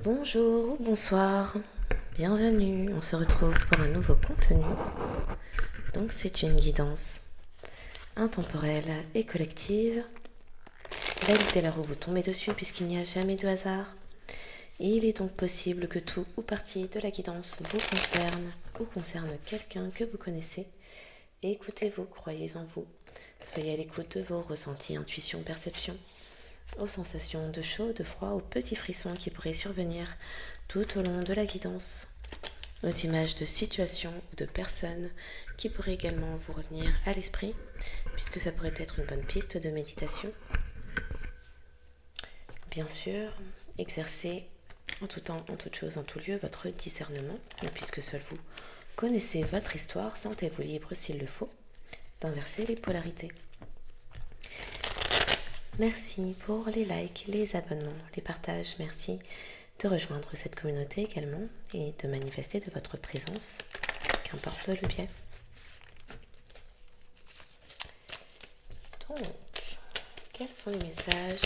Bonjour ou bonsoir, bienvenue, on se retrouve pour un nouveau contenu. Donc c'est une guidance intemporelle et collective. Validez la roue, vous tombez dessus puisqu'il n'y a jamais de hasard. Il est donc possible que tout ou partie de la guidance vous concerne ou concerne quelqu'un que vous connaissez. Écoutez-vous, croyez en vous. Soyez à l'écoute de vos ressentis, intuitions, perceptions, aux sensations de chaud, de froid, aux petits frissons qui pourraient survenir tout au long de la guidance, aux images de situations ou de personnes qui pourraient également vous revenir à l'esprit, puisque ça pourrait être une bonne piste de méditation. Bien sûr, exercez en tout temps, en toute chose, en tout lieu, votre discernement, et puisque seul vous connaissez votre histoire, sentez-vous libre, s'il le faut, d'inverser les polarités. Merci pour les likes, les abonnements, les partages. Merci de rejoindre cette communauté également et de manifester de votre présence, qu'importe le biais. Donc, quels sont les messages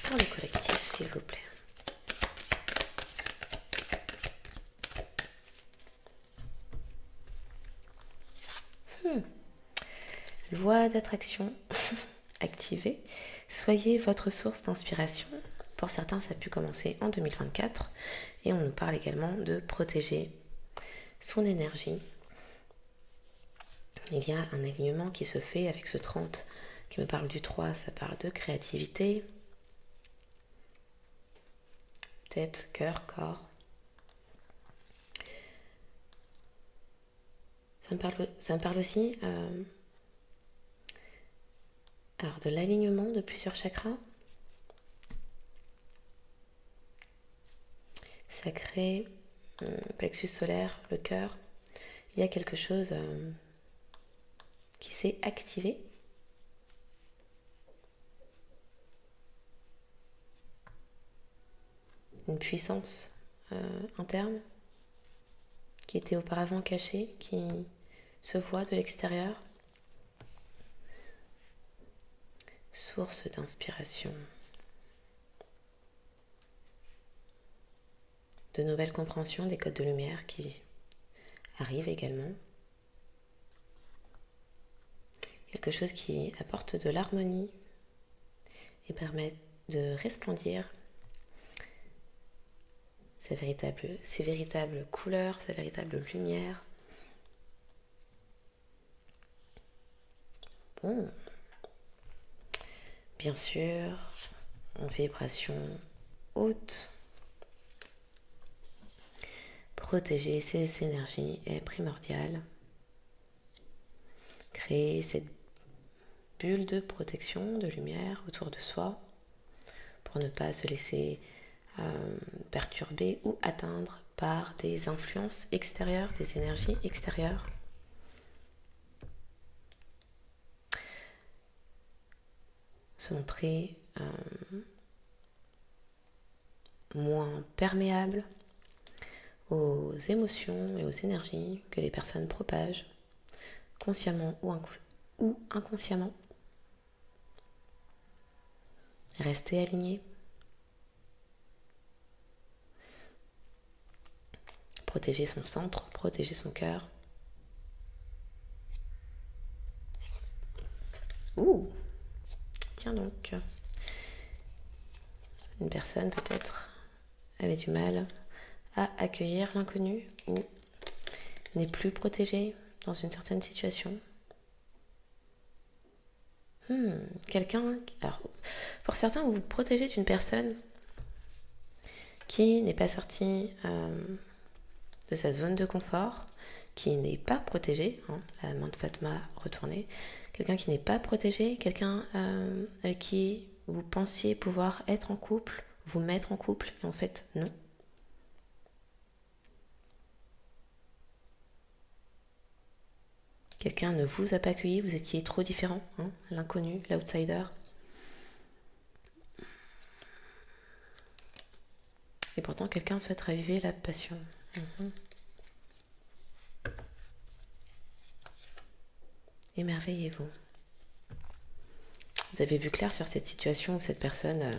pour le collectif, s'il vous plaît? Loi d'attraction activée. Soyez votre source d'inspiration. Pour certains, ça a pu commencer en 2024. Et on nous parle également de protéger son énergie. Il y a un alignement qui se fait avec ce 30 qui me parle du 3. Ça parle de créativité. Tête, cœur, corps. Ça me parle aussi de l'alignement de plusieurs chakras. Sacré, plexus solaire, le cœur. Il y a quelque chose qui s'est activé. Une puissance interne qui était auparavant cachée, qui se voit de l'extérieur. Source d'inspiration. De nouvelles compréhensions des codes de lumière qui arrivent également. Quelque chose qui apporte de l'harmonie et permet de resplendir ses véritables couleurs, sa véritable lumière. Bon, bien sûr, en vibration haute, protéger ses énergies est primordial. Créer cette bulle de protection, de lumière autour de soi pour ne pas se laisser perturber ou atteindre par des influences extérieures, des énergies extérieures. Se montrer moins perméable aux émotions et aux énergies que les personnes propagent, consciemment ou inconsciemment. Rester aligné. Protéger son centre, protéger son cœur. Ouh, tiens donc. Une personne peut-être avait du mal à accueillir l'inconnu ou n'est plus protégée dans une certaine situation. Alors, pour certains, vous vous protégez d'une personne qui n'est pas sortie de sa zone de confort, qui n'est pas protégée, la main de Fatma retournée, quelqu'un qui n'est pas protégé, quelqu'un avec qui vous pensiez pouvoir être en couple, vous mettre en couple, et en fait, non. Quelqu'un ne vous a pas accueilli, vous étiez trop différent, l'inconnu, l'outsider. Et pourtant, quelqu'un souhaite raviver la passion. Émerveillez-vous. Vous avez vu clair sur cette situation où cette personne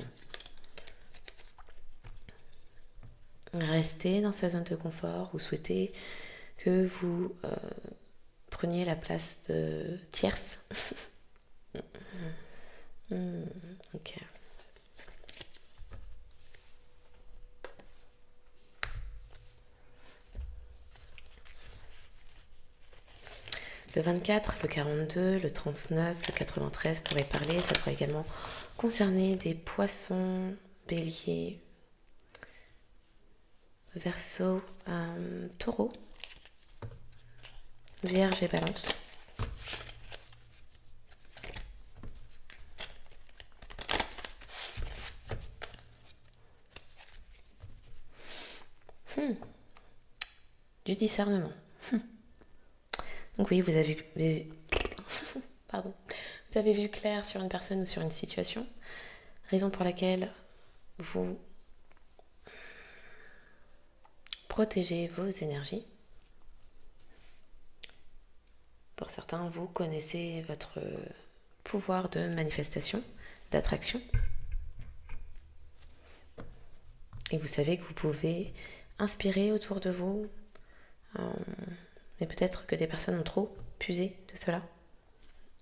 rester dans sa zone de confort ou souhaitez que vous preniez la place de tierce. Ok. Le 24, le 42, le 39, le 93 pourraient parler. Ça pourrait également concerner des poissons, béliers, verseau, taureau, vierge et balance. Du discernement. Donc oui, vous avez vu clair sur une personne ou sur une situation, raison pour laquelle vous protégez vos énergies. Pour certains, vous connaissez votre pouvoir de manifestation, d'attraction. Et vous savez que vous pouvez inspirer autour de vous. Mais peut-être que des personnes ont trop puisé de cela.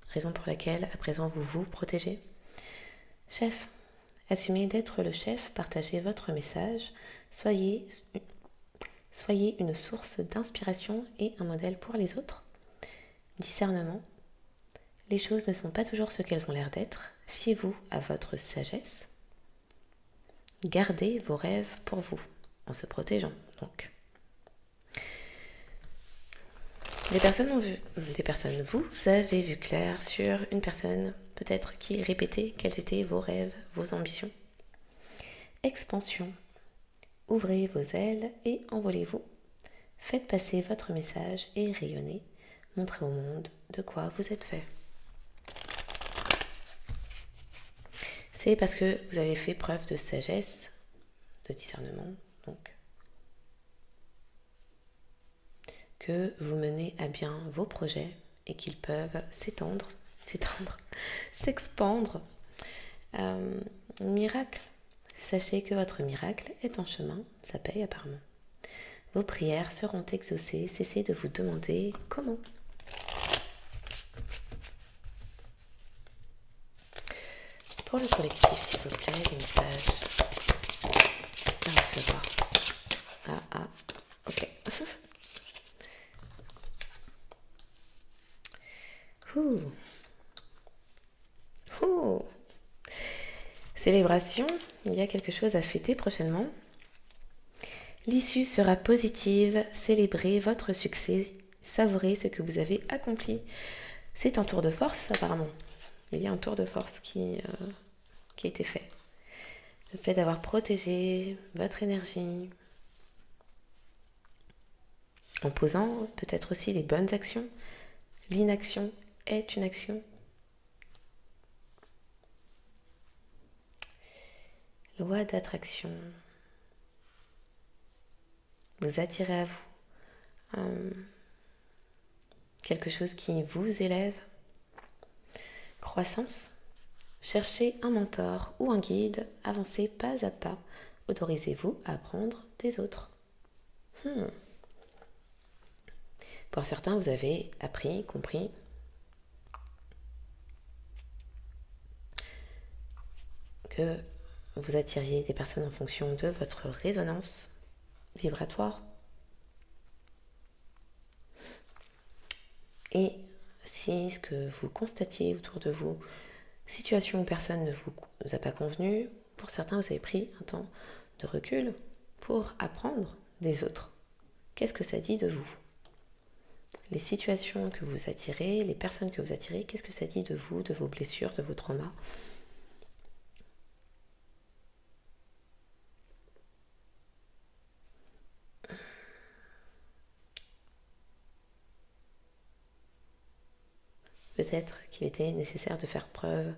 Raison pour laquelle, à présent, vous vous protégez. Chef, assumez d'être le chef, partagez votre message. Soyez une source d'inspiration et un modèle pour les autres. Discernement. Les choses ne sont pas toujours ce qu'elles ont l'air d'être. Fiez-vous à votre sagesse. Gardez vos rêves pour vous, en se protégeant donc. Vous avez vu clair sur une personne peut-être qui répétait quels étaient vos rêves, vos ambitions. Expansion. Ouvrez vos ailes et envolez-vous. Faites passer votre message et rayonnez. Montrez au monde de quoi vous êtes fait. C'est parce que vous avez fait preuve de sagesse, de discernement, donc, que vous menez à bien vos projets et qu'ils peuvent s'expandre. Miracle. Sachez que votre miracle est en chemin, ça paye apparemment. Vos prières seront exaucées, cessez de vous demander comment. Pour le collectif, s'il vous plaît, les messages à recevoir. Ok. Célébration, il y a quelque chose à fêter prochainement. L'issue sera positive, célébrez votre succès, savourez ce que vous avez accompli. C'est un tour de force apparemment. Il y a un tour de force qui a été fait. Le fait d'avoir protégé votre énergie en posant peut-être aussi les bonnes actions. L'inaction est une action. Loi d'attraction. Vous attirez à vous quelque chose qui vous élève. Croissance. Cherchez un mentor ou un guide, avancez pas à pas. Autorisez-vous à apprendre des autres. Pour certains, vous avez appris, compris que vous attiriez des personnes en fonction de votre résonance vibratoire. Et si ce que vous constatiez autour de vous, situation où personne ne vous a pas convenu, pour certains, vous avez pris un temps de recul pour apprendre des autres. Qu'est-ce que ça dit de vous ? Les situations que vous attirez, les personnes que vous attirez, qu'est-ce que ça dit de vous, de vos blessures, de vos traumas ? Peut-être qu'il était nécessaire de faire preuve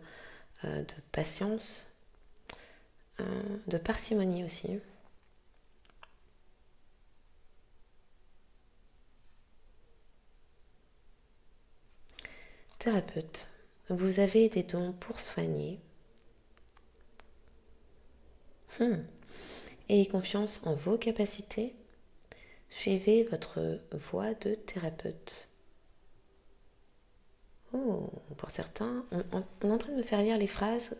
de patience, de parcimonie aussi. Thérapeute, vous avez des dons pour soigner. Ayez confiance en vos capacités. Suivez votre voie de thérapeute. Oh, pour certains, on est en train de me faire lire les phrases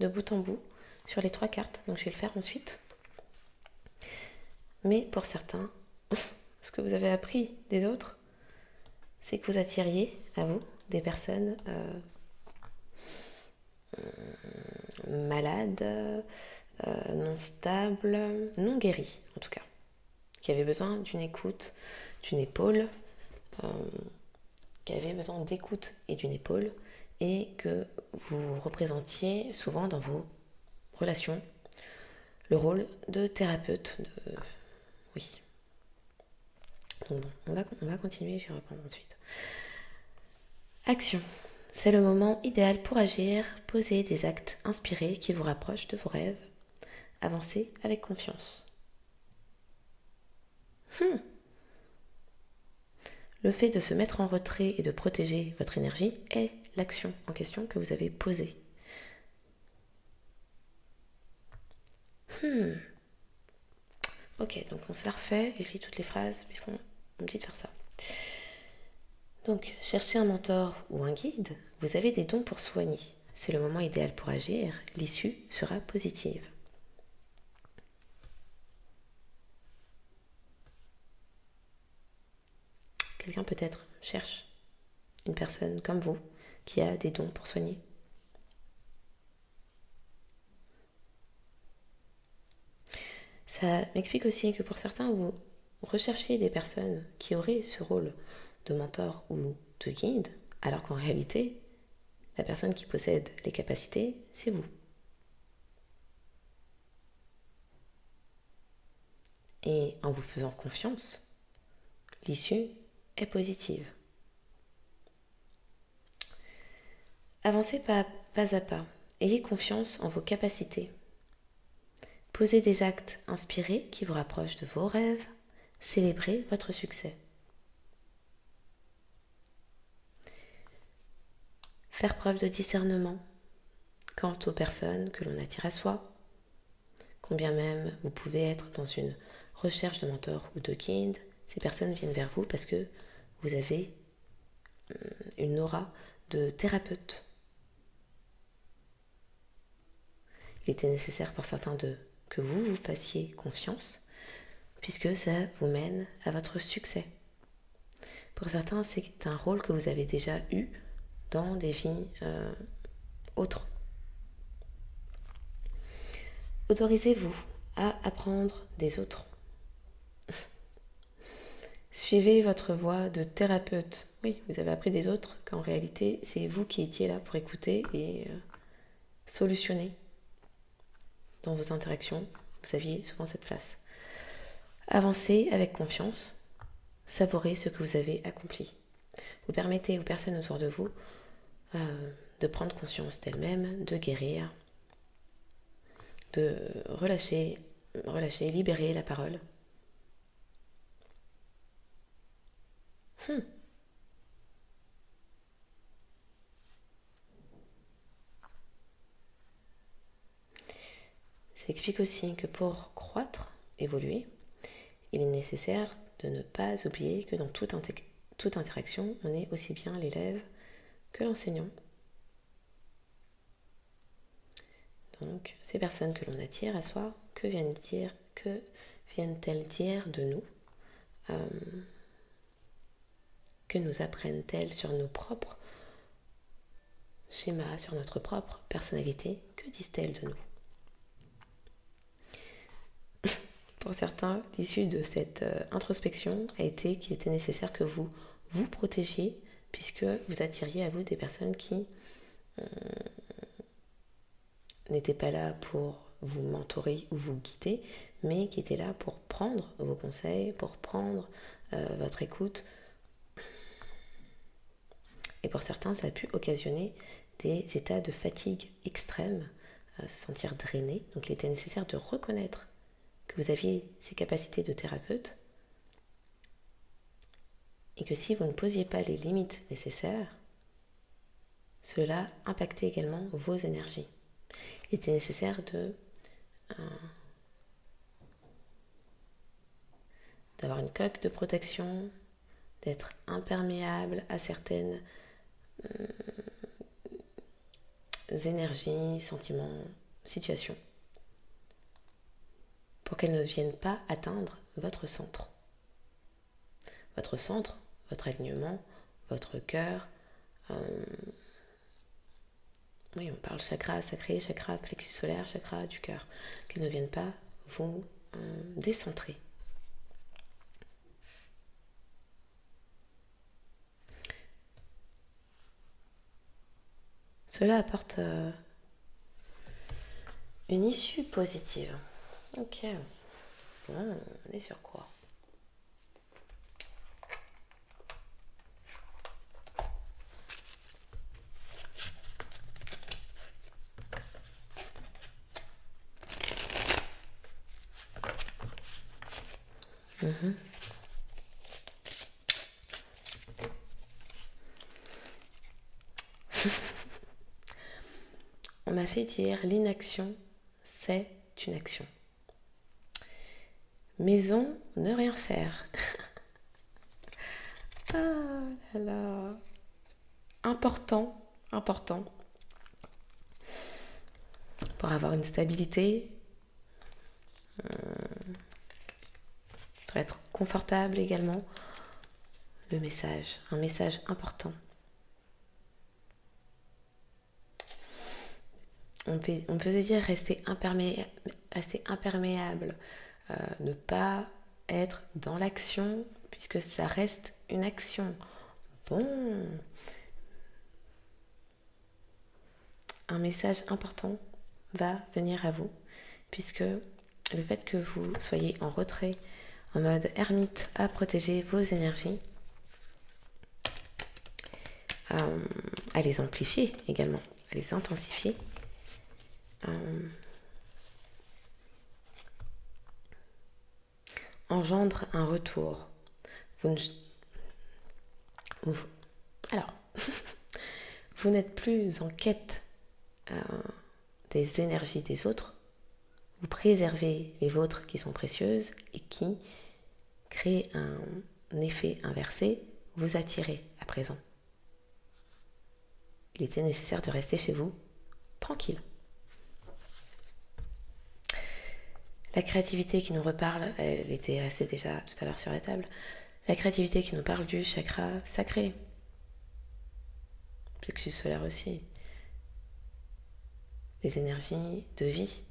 de bout en bout sur les 3 cartes, donc je vais le faire ensuite. Mais pour certains, ce que vous avez appris des autres, c'est que vous attiriez à vous des personnes malades, non stables, non guéries en tout cas, qui avaient besoin d'une écoute, d'une épaule, qui avaient besoin d'écoute et d'une épaule, et que vous représentiez souvent dans vos relations le rôle de thérapeute. Oui. Donc bon, on va continuer, je vais reprendre ensuite. Action. C'est le moment idéal pour agir. Posez des actes inspirés qui vous rapprochent de vos rêves. Avancez avec confiance. Le fait de se mettre en retrait et de protéger votre énergie est l'action en question que vous avez posée. Ok, donc on se la refait et je lis toutes les phrases puisqu'on me dit de faire ça. Donc, cherchez un mentor ou un guide, vous avez des dons pour soigner. C'est le moment idéal pour agir, l'issue sera positive. Quelqu'un peut-être cherche une personne comme vous qui a des dons pour soigner. Ça m'explique aussi que pour certains, vous recherchez des personnes qui auraient ce rôle de mentor ou de guide, alors qu'en réalité, la personne qui possède les capacités, c'est vous. Et en vous faisant confiance, l'issue est positive. Avancez pas à pas. Ayez confiance en vos capacités. Posez des actes inspirés qui vous rapprochent de vos rêves. Célébrez votre succès. Faire preuve de discernement quant aux personnes que l'on attire à soi. Combien même vous pouvez être dans une recherche de mentor ou de guide, ces personnes viennent vers vous parce que vous avez une aura de thérapeute. Il était nécessaire pour certains que vous vous fassiez confiance, puisque ça vous mène à votre succès. Pour certains, c'est un rôle que vous avez déjà eu dans des vies autres. Autorisez-vous à apprendre des autres. Suivez votre voie de thérapeute. Oui, vous avez appris des autres qu'en réalité, c'est vous qui étiez là pour écouter et solutionner dans vos interactions. Vous aviez souvent cette place. Avancez avec confiance. Savourez ce que vous avez accompli. Vous permettez aux personnes autour de vous de prendre conscience d'elles-mêmes, de guérir, de relâcher, libérer la parole. Ça explique aussi que pour croître, évoluer, il est nécessaire de ne pas oublier que dans toute interaction, on est aussi bien l'élève que l'enseignant. Donc, ces personnes que l'on attire à soi, que viennent-elles dire de nous? Que nous apprennent-elles sur nos propres schémas, sur notre propre personnalité? Que disent-elles de nous? Pour certains, l'issue de cette introspection a été qu'il était nécessaire que vous vous protégiez, puisque vous attiriez à vous des personnes qui n'étaient pas là pour vous mentorer ou vous guider, mais qui étaient là pour prendre vos conseils, pour prendre votre écoute. Et pour certains, ça a pu occasionner des états de fatigue extrême, se sentir drainé. Donc il était nécessaire de reconnaître que vous aviez ces capacités de thérapeute et que si vous ne posiez pas les limites nécessaires, cela impactait également vos énergies. Il était nécessaire de d'avoir une coque de protection, d'être imperméable à certaines énergies, sentiments, situations, pour qu'elles ne viennent pas atteindre votre centre. Votre centre, votre alignement, votre cœur. Oui, on parle chakra sacré, chakra plexus solaire, chakra du cœur. Qu'elles ne viennent pas vous décentrer. Cela apporte une issue positive. Ok. Bon, on est sur quoi? On m'a fait dire l'inaction, c'est une action. Maison, ne rien faire. Ah là là. Important pour avoir une stabilité, pour être confortable également. Le message, un message important. On faisait dire rester imperméable, ne pas être dans l'action, puisque ça reste une action. Bon, un message important va venir à vous, puisque le fait que vous soyez en retrait, en mode ermite, à protéger vos énergies, à les amplifier également, à les intensifier, engendre un retour. Alors, vous n'êtes plus en quête des énergies des autres, vous préservez les vôtres qui sont précieuses et qui créent un effet inversé, vous attirez à présent. Il était nécessaire de rester chez vous, tranquille. La créativité qui nous reparle, elle était restée déjà tout à l'heure sur la table, la créativité qui nous parle du chakra sacré, plexus solaire aussi, les énergies de vie.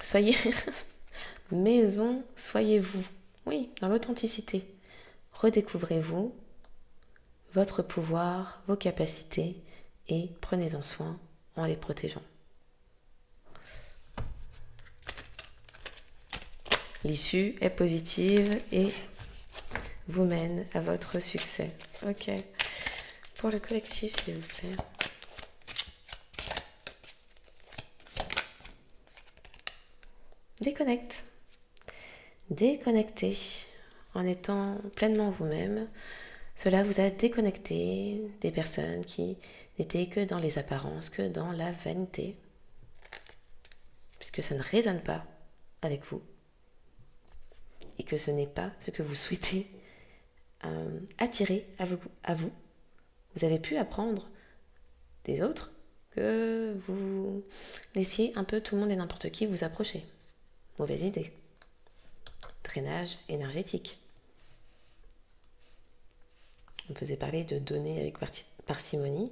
Soyez maison, soyez-vous. Oui, dans l'authenticité. Redécouvrez-vous, votre pouvoir, vos capacités et prenez-en soin en les protégeant. L'issue est positive et vous mène à votre succès. Ok. Pour le collectif, s'il vous plaît. Déconnectez en étant pleinement vous-même. Cela vous a déconnecté des personnes qui n'étaient que dans les apparences, que dans la vanité, puisque ça ne résonne pas avec vous et que ce n'est pas ce que vous souhaitez attirer à vous. Vous avez pu apprendre des autres que vous laissiez un peu tout le monde et n'importe qui vous approcher. Mauvaise idée. Drainage énergétique. On faisait parler de donner avec parcimonie.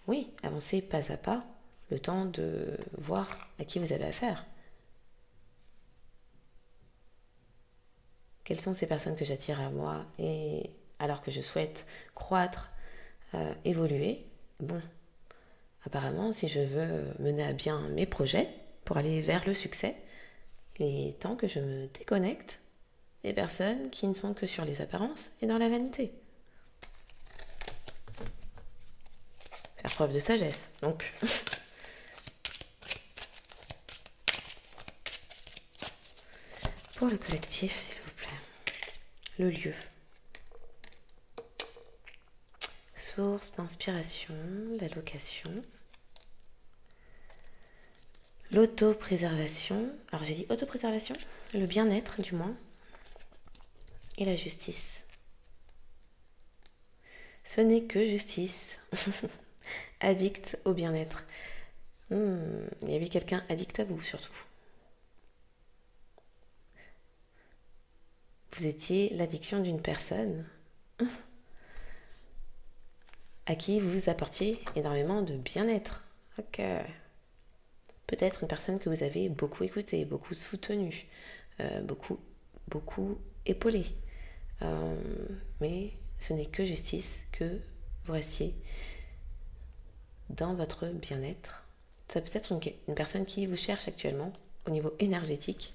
Oui, avancez pas à pas, le temps de voir à qui vous avez affaire. Quelles sont ces personnes que j'attire à moi et alors que je souhaite croître, évoluer? Bon, apparemment, si je veux mener à bien mes projets pour aller vers le succès, il est temps que je me déconnecte des personnes qui ne sont que sur les apparences et dans la vanité. Faire preuve de sagesse, donc. Pour le collectif, s'il vous plaît. Le lieu. source d'inspiration, la location, l'autopréservation, alors j'ai dit autopréservation, le bien-être du moins, et la justice. Ce n'est que justice. Addict au bien-être. Il y avait quelqu'un addict à vous surtout. Vous étiez l'addiction d'une personne à qui vous apportiez énormément de bien-être. Ok. Peut-être une personne que vous avez beaucoup écoutée, beaucoup soutenue, beaucoup épaulée. Mais ce n'est que justice que vous restiez dans votre bien-être. Ça peut être une personne qui vous cherche actuellement au niveau énergétique,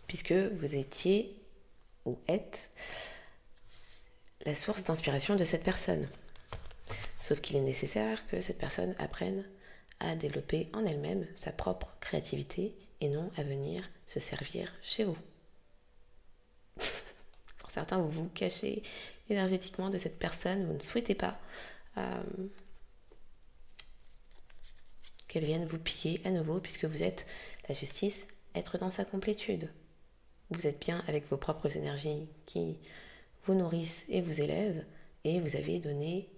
puisque vous étiez ou êtes la source d'inspiration de cette personne. Sauf qu'il est nécessaire que cette personne apprenne à développer en elle-même sa propre créativité et non à venir se servir chez vous. Pour certains, vous vous cachez énergétiquement de cette personne, vous ne souhaitez pas qu'elle vienne vous piller à nouveau, puisque vous êtes la justice, être dans sa complétude. Vous êtes bien avec vos propres énergies qui vous nourrissent et vous élèvent, et vous avez donné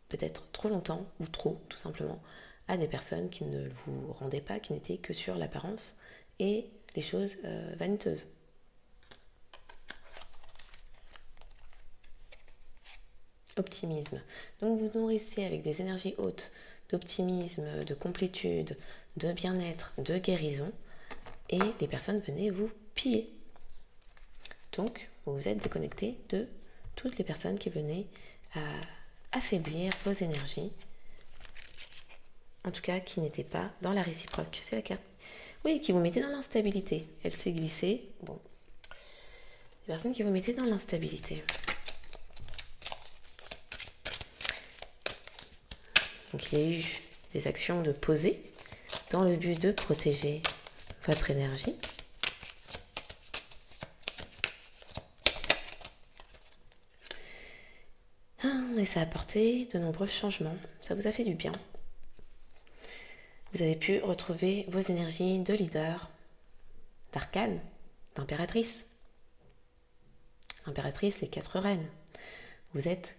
peut-être trop longtemps, ou trop tout simplement, à des personnes qui ne vous rendaient pas, qui n'étaient que sur l'apparence et les choses vaniteuses. Optimisme. Donc vous nourrissez avec des énergies hautes d'optimisme, de complétude, de bien-être, de guérison, et les personnes venaient vous piller. Donc vous vous êtes déconnecté de toutes les personnes qui venaient affaiblir vos énergies, en tout cas qui n'étaient pas dans la réciproque. C'est la carte. Oui, qui vous mettaient dans l'instabilité. Elle s'est glissée. Bon. Les personnes qui vous mettaient dans l'instabilité. Donc il y a eu des actions de poser dans le but de protéger votre énergie. Et ça a apporté de nombreux changements. Ça vous a fait du bien. Vous avez pu retrouver vos énergies de leader, d'arcane, d'impératrice. L'impératrice, c'est 4 reines. Vous êtes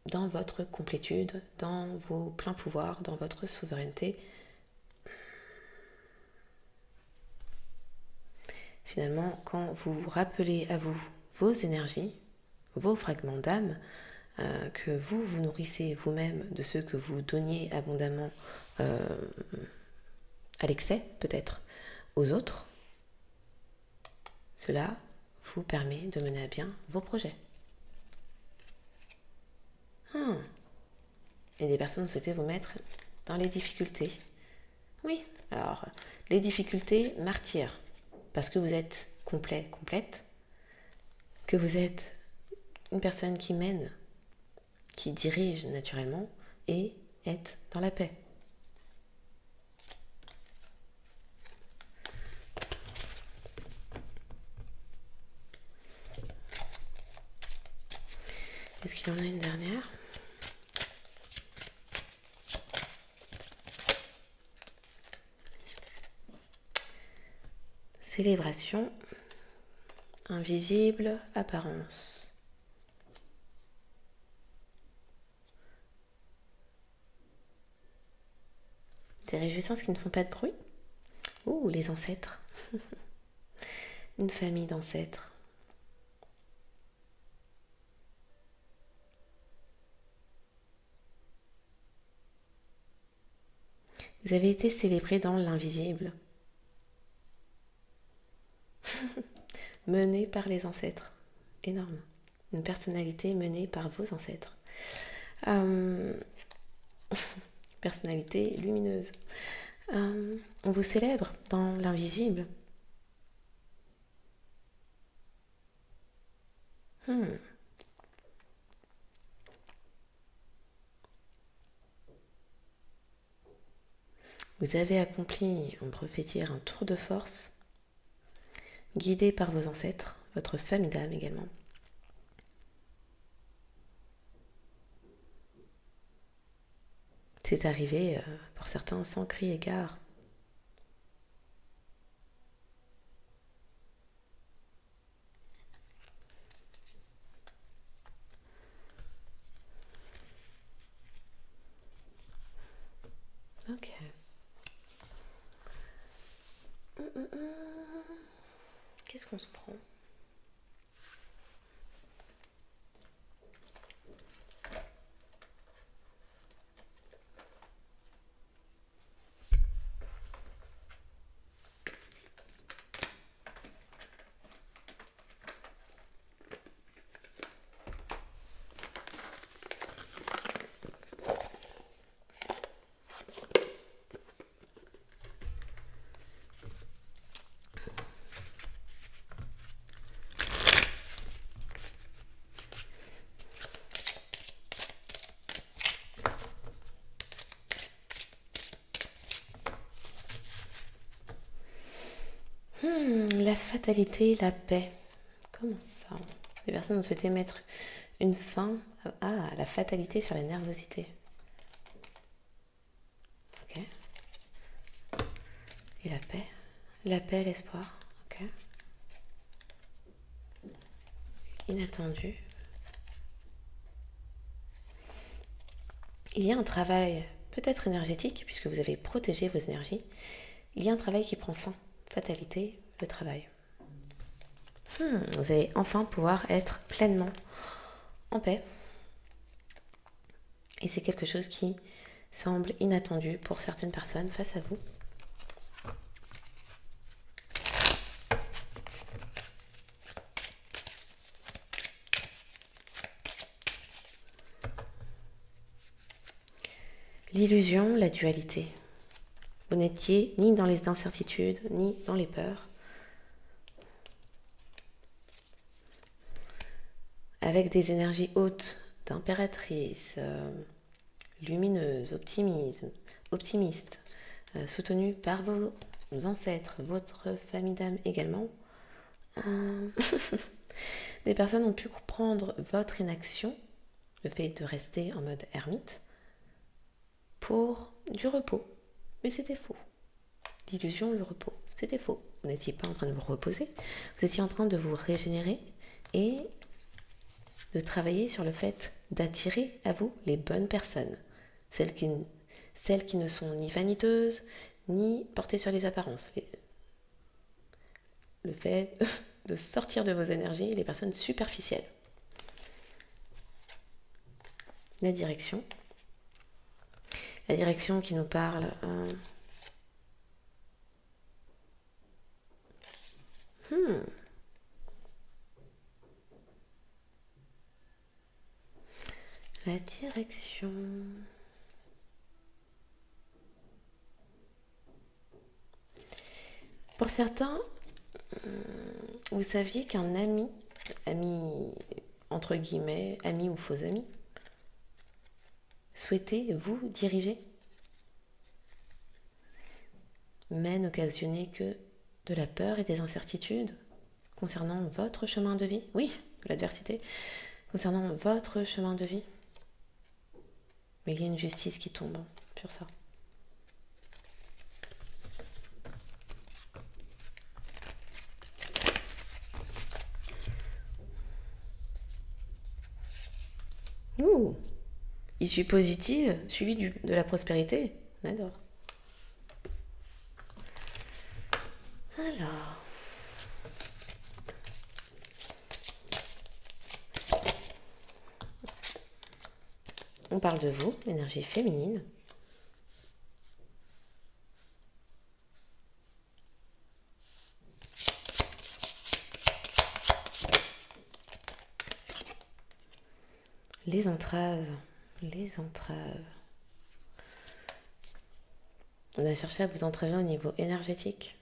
dans votre complétude, dans vos pleins pouvoirs, dans votre souveraineté. Finalement, quand vous rappelez à vous vos énergies, vos fragments d'âme, que vous vous nourrissez vous-même de ceux que vous donniez abondamment à l'excès, peut-être, aux autres, cela vous permet de mener à bien vos projets. Et des personnes souhaitaient vous mettre dans les difficultés. Oui, alors, les difficultés martyrs, parce que vous êtes complet, complète, que vous êtes une personne qui mène, qui dirige naturellement et est dans la paix. Est-ce qu'il y en a une dernière ? Célébration, invisible, apparence. Des réjouissances qui ne font pas de bruit. Ouh, les ancêtres. Une famille d'ancêtres. Vous avez été célébré dans l'invisible. Mené par les ancêtres. Énorme. Une personnalité menée par vos ancêtres. Personnalité lumineuse. On vous célèbre dans l'invisible. Vous avez accompli, on peut dire, un tour de force, guidé par vos ancêtres, votre famille d'âme également. C'est arrivé pour certains sans cri et gare. Ok. Qu'est-ce qu'on se prend? La fatalité, la paix. Comment ça? Les personnes ont souhaité mettre une fin à la fatalité sur la nervosité. Ok. Et la paix? La paix, l'espoir. Ok. Inattendu. Il y a un travail peut-être énergétique, puisque vous avez protégé vos énergies. Il y a un travail qui prend fin. Fatalité, le travail. Vous allez enfin pouvoir être pleinement en paix. Et c'est quelque chose qui semble inattendu pour certaines personnes face à vous. L'illusion, la dualité. Vous n'étiez ni dans les incertitudes, ni dans les peurs. Avec des énergies hautes d'impératrice, lumineuse, optimiste, soutenue par vos ancêtres, votre famille d'âme également. Des personnes ont pu comprendre votre inaction, le fait de rester en mode ermite, pour du repos. Mais c'était faux. L'illusion, le repos, c'était faux. Vous n'étiez pas en train de vous reposer, vous étiez en train de vous régénérer et de travailler sur le fait d'attirer à vous les bonnes personnes, celles qui ne sont ni vaniteuses, ni portées sur les apparences. Le fait de sortir de vos énergies les personnes superficielles. La direction qui nous parle... La direction... Pour certains, vous saviez qu'un ami entre guillemets, ami ou faux ami, souhaitait vous diriger, mais n'occasionnait que de la peur et des incertitudes concernant votre chemin de vie. Oui, de l'adversité, concernant votre chemin de vie. Mais il y a une justice qui tombe sur ça. Ouh, issue positive, suivi de la prospérité. On adore. Alors... On parle de vous, énergie féminine. Les entraves. On a cherché à vous entraver au niveau énergétique.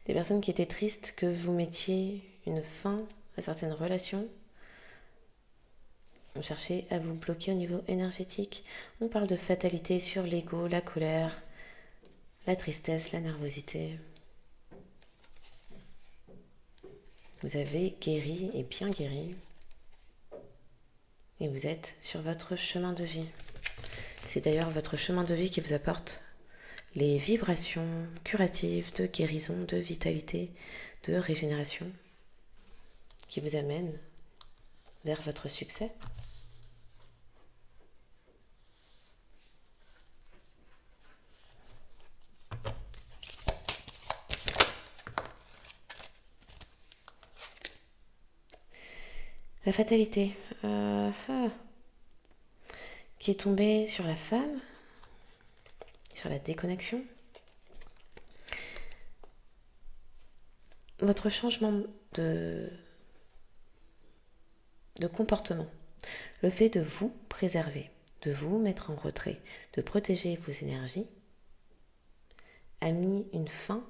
Des personnes qui étaient tristes que vous mettiez une fin à certaines relations. On cherchait à vous bloquer au niveau énergétique. On parle de fatalité sur l'ego, la colère, la tristesse, la nervosité. Vous avez guéri et bien guéri. Et vous êtes sur votre chemin de vie. C'est d'ailleurs votre chemin de vie qui vous apporte les vibrations curatives de guérison, de vitalité, de régénération qui vous amènent vers votre succès. La fatalité qui est tombée sur la femme, sur la déconnexion. Votre changement de comportement, le fait de vous préserver, de vous mettre en retrait, de protéger vos énergies, a mis une fin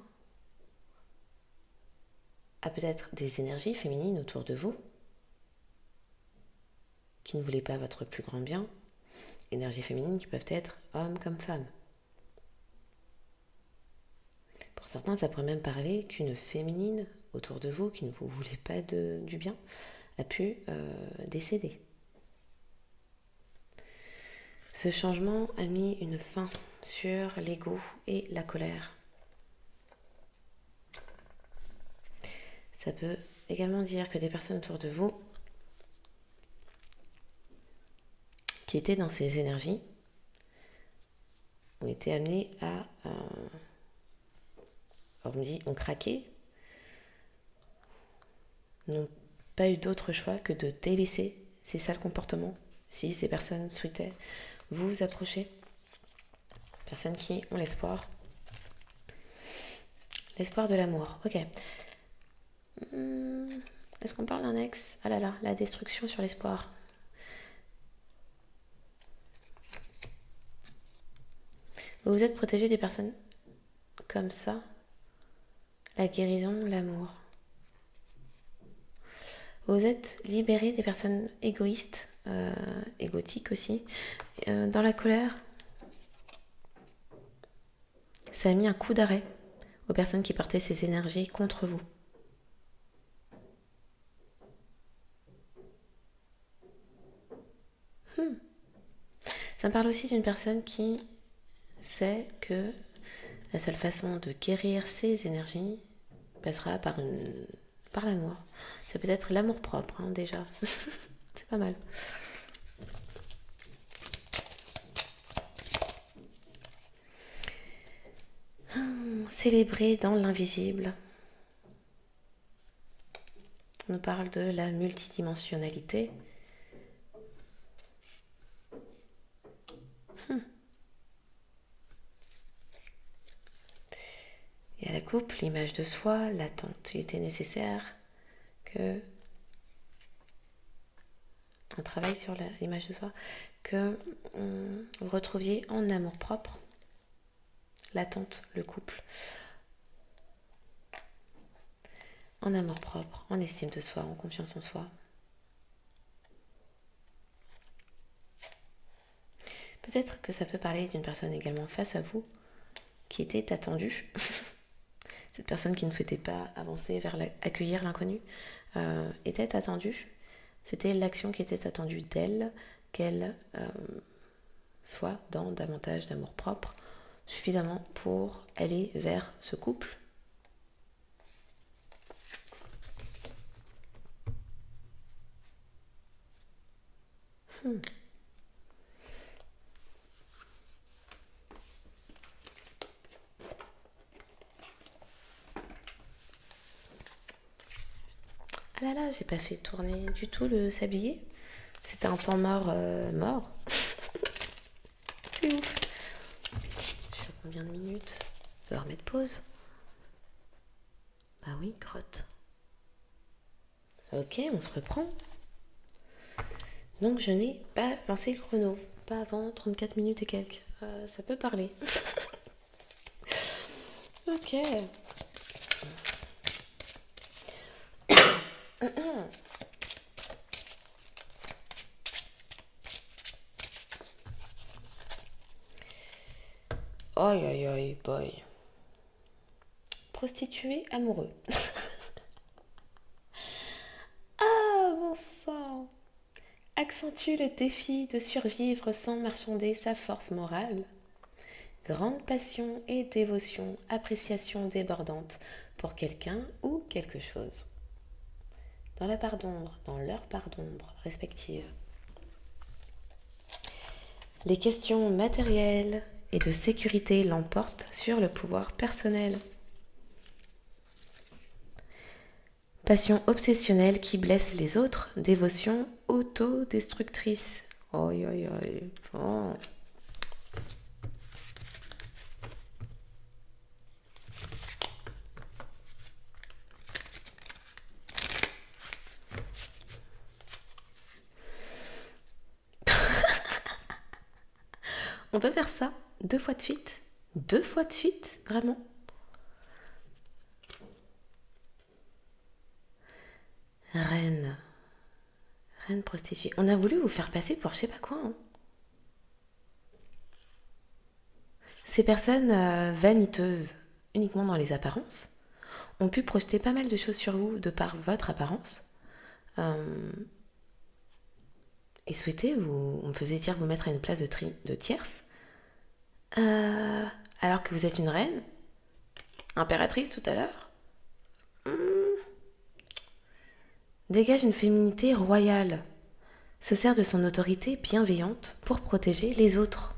à peut-être des énergies féminines autour de vous qui ne voulaient pas votre plus grand bien, énergies féminines qui peuvent être hommes comme femmes. Pour certains, ça pourrait même parler qu'une féminine autour de vous qui ne vous voulait pas du bien a pu décéder. Ce changement a mis une fin sur l'ego et la colère. Ça peut également dire que des personnes autour de vous qui étaient dans ces énergies ont été amenées à, ont craqué, n'ont pas eu d'autre choix que de délaisser ces sales comportements si ces personnes souhaitaient vous approcher. Personnes qui ont l'espoir de l'amour. Ok. Est-ce qu'on parle d'un ex? Ah là là, la destruction sur l'espoir. Vous vous êtes protégé des personnes comme ça. La guérison, l'amour. Vous êtes libéré des personnes égoïstes, égotiques aussi, dans la colère. Ça a mis un coup d'arrêt aux personnes qui portaient ces énergies contre vous. Ça me parle aussi d'une personne qui sait que la seule façon de guérir ces énergies passera par l'amour. Ça peut être l'amour propre, hein, déjà. C'est pas mal. Célébrer dans l'invisible. On nous parle de la multidimensionnalité. Et à la coupe, l'image de soi, l'attente. Il était nécessaire que un travail sur l'image de soi, que vous retrouviez en amour-propre l'attente, le couple. En amour-propre, en estime de soi, en confiance en soi. Peut-être que ça peut parler d'une personne également face à vous qui était attendue. Cette personne qui ne souhaitait pas avancer vers accueillir l'inconnu était attendue. C'était l'action qui était attendue d'elle, qu'elle soit dans davantage d'amour-propre, suffisamment pour aller vers ce couple. Ah là là, j'ai pas fait tourner du tout le sablier. C'était un temps mort. C'est ouf. Je fais combien de minutes? Je dois remettre pause. Bah oui, crotte. Ok, on se reprend. Donc je n'ai pas lancé le chrono. Pas avant 34 minutes et quelques. Ça peut parler. Ok. Aïe aïe aïe, boy. prostitué amoureux. Ah, bon sang! Accentue le défi de survivre sans marchander sa force morale. Grande passion et dévotion, appréciation débordante pour quelqu'un ou quelque chose. Dans la part d'ombre, dans leur part d'ombre respective. Les questions matérielles et de sécurité l'emportent sur le pouvoir personnel. Passion obsessionnelle qui blesse les autres, dévotion autodestructrice. Oi, oi, oi. Oh. On peut faire ça 2 fois de suite? 2 fois de suite? Vraiment? Reine. Reine prostituée. On a voulu vous faire passer pour je sais pas quoi. Hein. Ces personnes vaniteuses, uniquement dans les apparences, ont pu projeter pas mal de choses sur vous de par votre apparence. Et souhaiter, on me faisait dire vous mettre à une place de tierce, alors que vous êtes une reine, impératrice tout à l'heure. Dégage une féminité royale, se sert de son autorité bienveillante pour protéger les autres.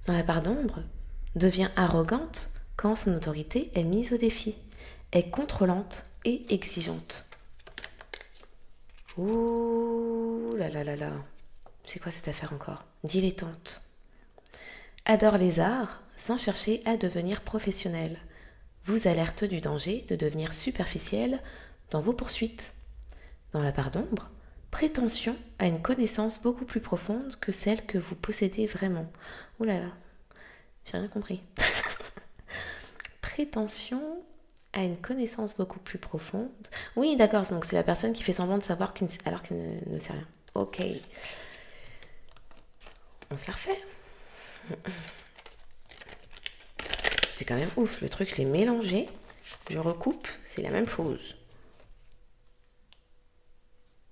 Dans la part d'ombre, devient arrogante quand son autorité est mise au défi, est contrôlante et exigeante. Ouh là là là là, c'est quoi cette affaire encore? Dilettante. Adore les arts sans chercher à devenir professionnel. Vous alerte du danger de devenir superficiel dans vos poursuites. Dans la part d'ombre, prétention à une connaissance beaucoup plus profonde que celle que vous possédez vraiment. Ouh là là, j'ai rien compris. Prétention à une connaissance beaucoup plus profonde. Oui, d'accord, donc c'est la personne qui fait semblant de savoir alors qu'elle ne sait rien. Ok. On se la refait. C'est quand même ouf, le truc je l'ai mélangé, je recoupe, c'est la même chose.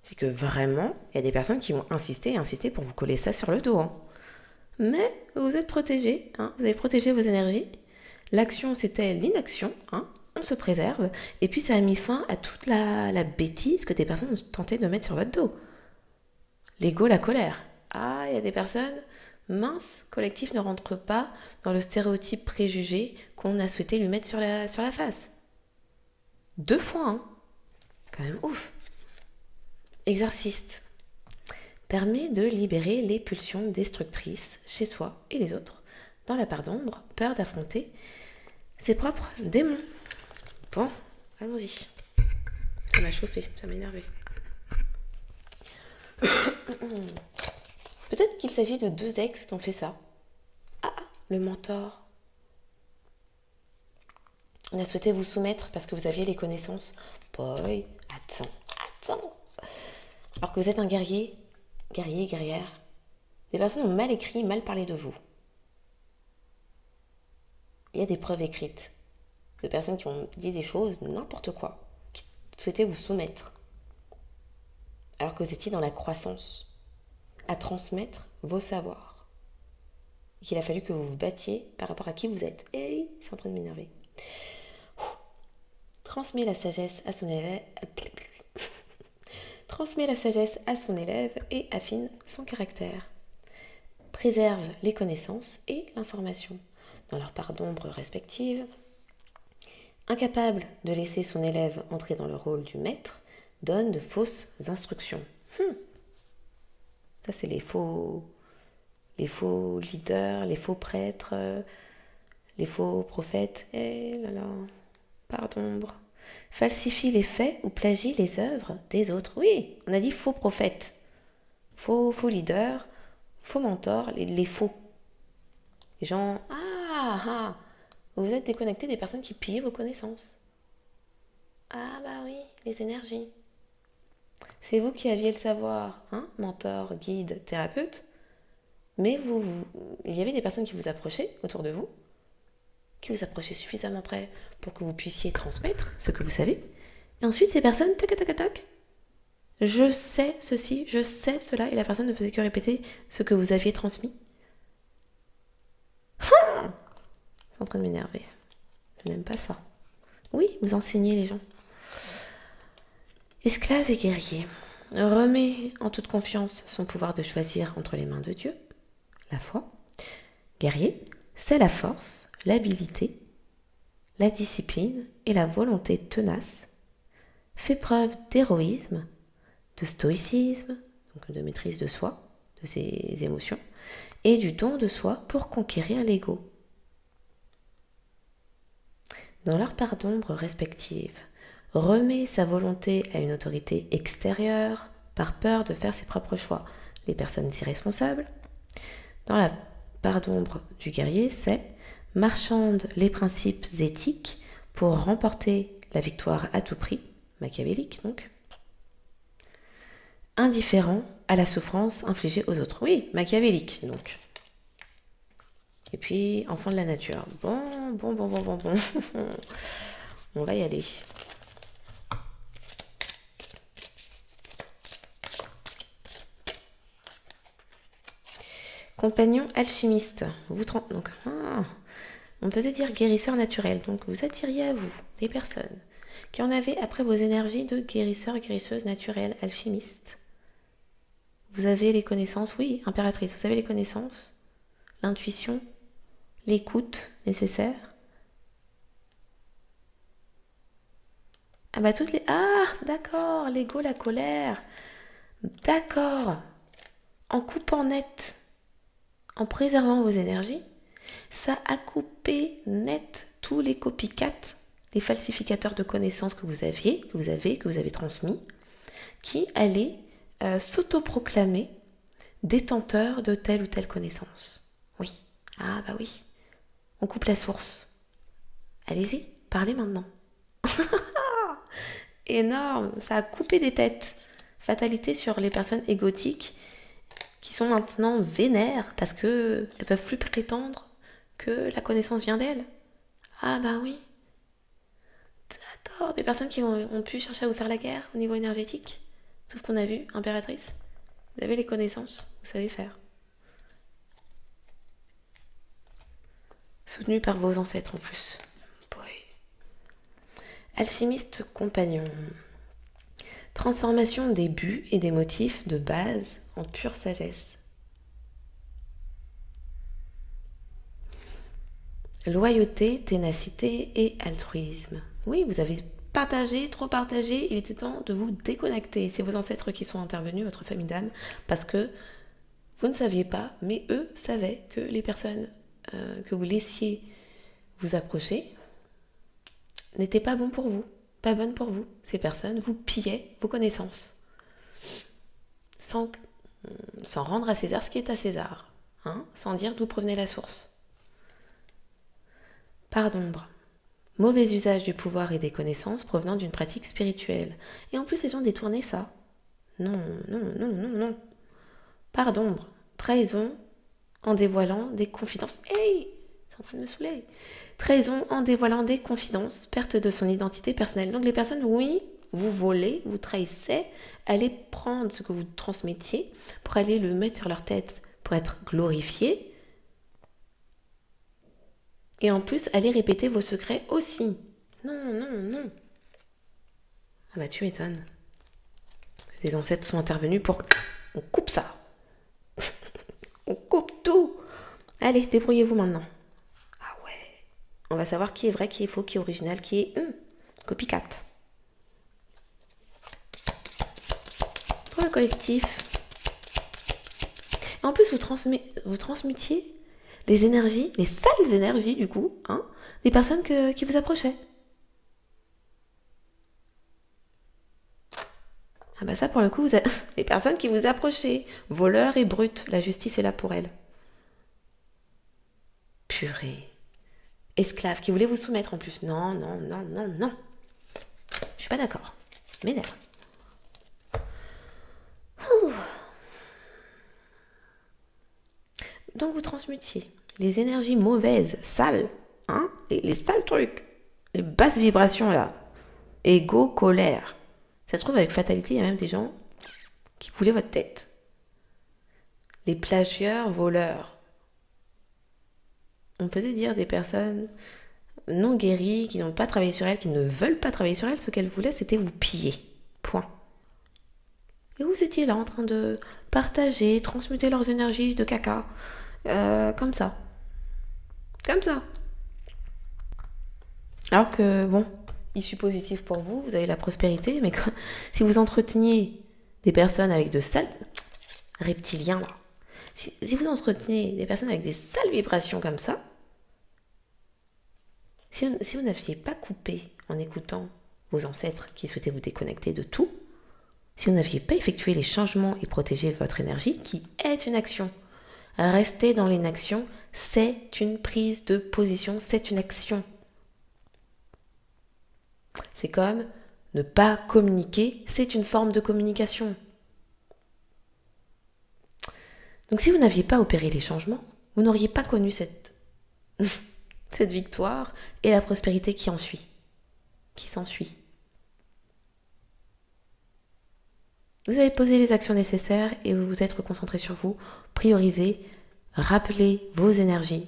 C'est que vraiment, il y a des personnes qui vont insister pour vous coller ça sur le dos. Hein. Mais vous êtes protégés, hein, vous avez protégé vos énergies. L'action, c'était l'inaction, hein, on se préserve. Et puis, ça a mis fin à toute la bêtise que des personnes ont tenté de mettre sur votre dos. L'ego, la colère. Ah, il y a des personnes, mince, collectif ne rentre pas dans le stéréotype préjugé qu'on a souhaité lui mettre sur la face. 2 fois, hein. Quand même ouf. Exorciste. Permet de libérer les pulsions destructrices chez soi et les autres. Dans la part d'ombre, peur d'affronter ses propres démons. Bon, allons-y. Ça m'a chauffé, ça m'a énervé. Peut-être qu'il s'agit de 2 ex qui ont fait ça. Ah, le mentor. On a souhaité vous soumettre parce que vous aviez les connaissances. Boy, attends. Alors que vous êtes un guerrier, guerrière, des personnes ont mal écrit, mal parlé de vous. Il y a des preuves écrites de personnes qui ont dit des choses, n'importe quoi, qui souhaitaient vous soumettre. Alors que vous étiez dans la croissance, à transmettre vos savoirs. Et qu'il a fallu que vous vous battiez par rapport à qui vous êtes. Et c'est en train de m'énerver. Transmet la sagesse à son élève. Transmet la sagesse à son élève et affine son caractère. Préserve les connaissances et l'information dans leur part d'ombre respective. Incapable de laisser son élève entrer dans le rôle du maître, donne de fausses instructions. Ça, c'est les faux leaders, les faux prêtres, les faux prophètes. Eh là là, part d'ombre. Falsifie les faits ou plagie les œuvres des autres. Oui, on a dit faux prophètes, faux leaders, faux mentors, les faux. Les gens, vous êtes déconnecté des personnes qui pillent vos connaissances. Ah bah oui, les énergies. C'est vous qui aviez le savoir, hein, mentor, guide, thérapeute. Mais il y avait des personnes qui vous approchaient autour de vous, qui vous approchez suffisamment près pour que vous puissiez transmettre ce que vous savez. Et ensuite, ces personnes, tac, tac, tac, tac, je sais ceci, je sais cela, et la personne ne faisait que répéter ce que vous aviez transmis. C'est en train de m'énerver. Je n'aime pas ça. Oui, vous enseignez les gens. Esclave et guerrier. Remet en toute confiance son pouvoir de choisir entre les mains de Dieu, la foi. Guerrier, c'est la force, l'habilité, la discipline et la volonté tenace. Fait preuve d'héroïsme, de stoïcisme, donc de maîtrise de soi, de ses émotions, et du don de soi pour conquérir l'ego. Dans leur part d'ombre respective, remet sa volonté à une autorité extérieure par peur de faire ses propres choix. Les personnes irresponsables. Dans la part d'ombre du guerrier, c'est marchande les principes éthiques pour remporter la victoire à tout prix, machiavélique donc. Indifférent à la souffrance infligée aux autres. Oui, machiavélique donc. Et puis, enfant de la nature. Bon. On va y aller. Compagnon alchimiste. Donc, on peut dire guérisseur naturel. Donc, vous attiriez à vous des personnes qui en avaient après vos énergies de guérisseur, guérisseuse naturelle, alchimiste. Vous avez les connaissances, oui, impératrice, vous avez les connaissances, l'intuition, l'écoute nécessaire. Ah bah toutes les... Ah, d'accord, l'ego, la colère. D'accord. En coupant net, en préservant vos énergies, ça a coupé net tous les copycats, les falsificateurs de connaissances que vous avez transmis, qui allaient s'autoproclamer détenteurs de telle ou telle connaissance. Oui. Ah bah oui. On coupe la source. Allez-y, parlez maintenant. Énorme, ça a coupé des têtes. Fatalité sur les personnes égotiques qui sont maintenant vénères parce qu'elles ne peuvent plus prétendre que la connaissance vient d'elles. Ah bah oui. D'accord, des personnes qui ont pu chercher à vous faire la guerre au niveau énergétique. Sauf qu'on a vu, impératrice, vous avez les connaissances, vous savez faire. Soutenu par vos ancêtres en plus. Boy. Alchimiste compagnon. Transformation des buts et des motifs de base en pure sagesse. Loyauté, ténacité et altruisme. Oui, vous avez partagé, trop partagé, il était temps de vous déconnecter. C'est vos ancêtres qui sont intervenus, votre famille d'âme, parce que vous ne saviez pas, mais eux savaient que les personnes que vous laissiez vous approcher n'étaient pas bonnes pour vous, pas bonnes pour vous. Ces personnes vous pillaient vos connaissances, sans rendre à César ce qui est à César, sans dire d'où provenait la source. Part d'ombre. Mauvais usage du pouvoir et des connaissances provenant d'une pratique spirituelle. Et en plus, les gens détournaient ça. Non. Part d'ombre. Trahison en dévoilant des confidences. Hey, c'est en train de me saouler. Trahison en dévoilant des confidences. Perte de son identité personnelle. Donc les personnes, oui, vous volez, vous trahissez, allez prendre ce que vous transmettiez pour aller le mettre sur leur tête, pour être glorifié. Et en plus, allez répéter vos secrets aussi. Non. Ah bah tu m'étonnes. Les ancêtres sont intervenus pour... On coupe ça. On coupe tout. Allez, débrouillez-vous maintenant. Ah ouais. On va savoir qui est vrai, qui est faux, qui est original, qui est... copycat. Pour le collectif. En plus, vous transmutiez les énergies, les sales énergies du coup, des personnes qui vous approchaient. Ah bah ça pour le coup, les personnes qui vous approchaient, voleurs et brutes, la justice est là pour elles. Purée. Esclaves qui voulaient vous soumettre en plus. Non. Je suis pas d'accord. M'énerve. Donc vous transmutiez les énergies mauvaises, sales, les sales trucs, les basses vibrations là, égo, colère. Ça se trouve avec fatalité, il y a même des gens qui voulaient votre tête. Les plagieurs, voleurs. On faisait dire des personnes non guéries, qui n'ont pas travaillé sur elles, qui ne veulent pas travailler sur elles, ce qu'elles voulaient, c'était vous piller. Point. Et vous étiez là en train de partager, transmuter leurs énergies de caca. Comme ça. Comme ça. Alors que, bon, issue positive pour vous, vous avez la prospérité, mais si vous entreteniez des personnes avec de sales reptiliens là, si vous entreteniez des personnes avec des sales vibrations comme ça, si vous n'aviez pas coupé en écoutant vos ancêtres qui souhaitaient vous déconnecter de tout, si vous n'aviez pas effectué les changements et protégé votre énergie, qui est une action, rester dans l'inaction, c'est une prise de position, c'est une action. C'est comme ne pas communiquer, c'est une forme de communication. Donc si vous n'aviez pas opéré les changements, vous n'auriez pas connu cette victoire et la prospérité qui s'ensuit. Vous avez posé les actions nécessaires et vous vous êtes reconcentré sur vous, priorisez, rappelez vos énergies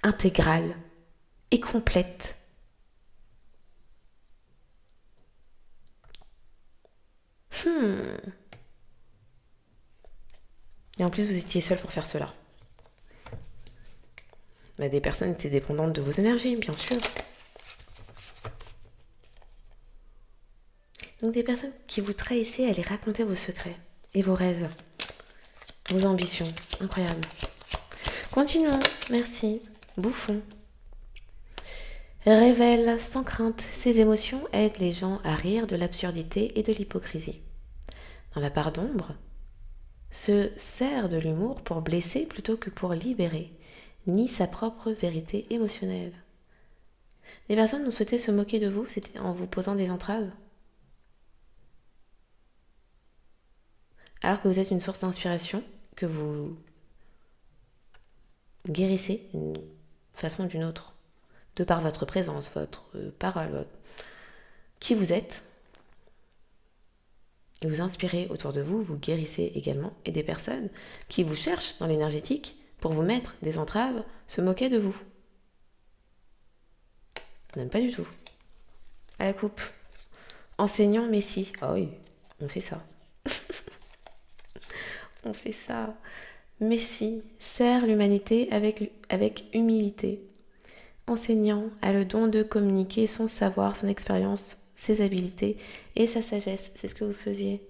intégrales et complètes. Et en plus, vous étiez seul pour faire cela. Des personnes étaient dépendantes de vos énergies, bien sûr. Donc des personnes qui vous trahissaient allaient raconter vos secrets et vos rêves, vos ambitions. Incroyable. Continuons. Merci. Bouffon. Révèle sans crainte ses émotions, aide les gens à rire de l'absurdité et de l'hypocrisie. Dans la part d'ombre, se sert de l'humour pour blesser plutôt que pour libérer, nie sa propre vérité émotionnelle. Les personnes ont souhaité se moquer de vous, c'était en vous posant des entraves. Alors que vous êtes une source d'inspiration, que vous guérissez d'une façon ou d'une autre, de par votre présence, votre parole, qui vous êtes. Et vous inspirez autour de vous, vous guérissez également, et des personnes qui vous cherchent dans l'énergétique pour vous mettre des entraves, se moquer de vous. N'aime pas du tout. À la coupe. Enseignant Messie. Ah oui, on fait ça. On fait ça. Messie sert l'humanité avec humilité. Enseignant a le don de communiquer son savoir, son expérience, ses habiletés et sa sagesse. C'est ce que vous faisiez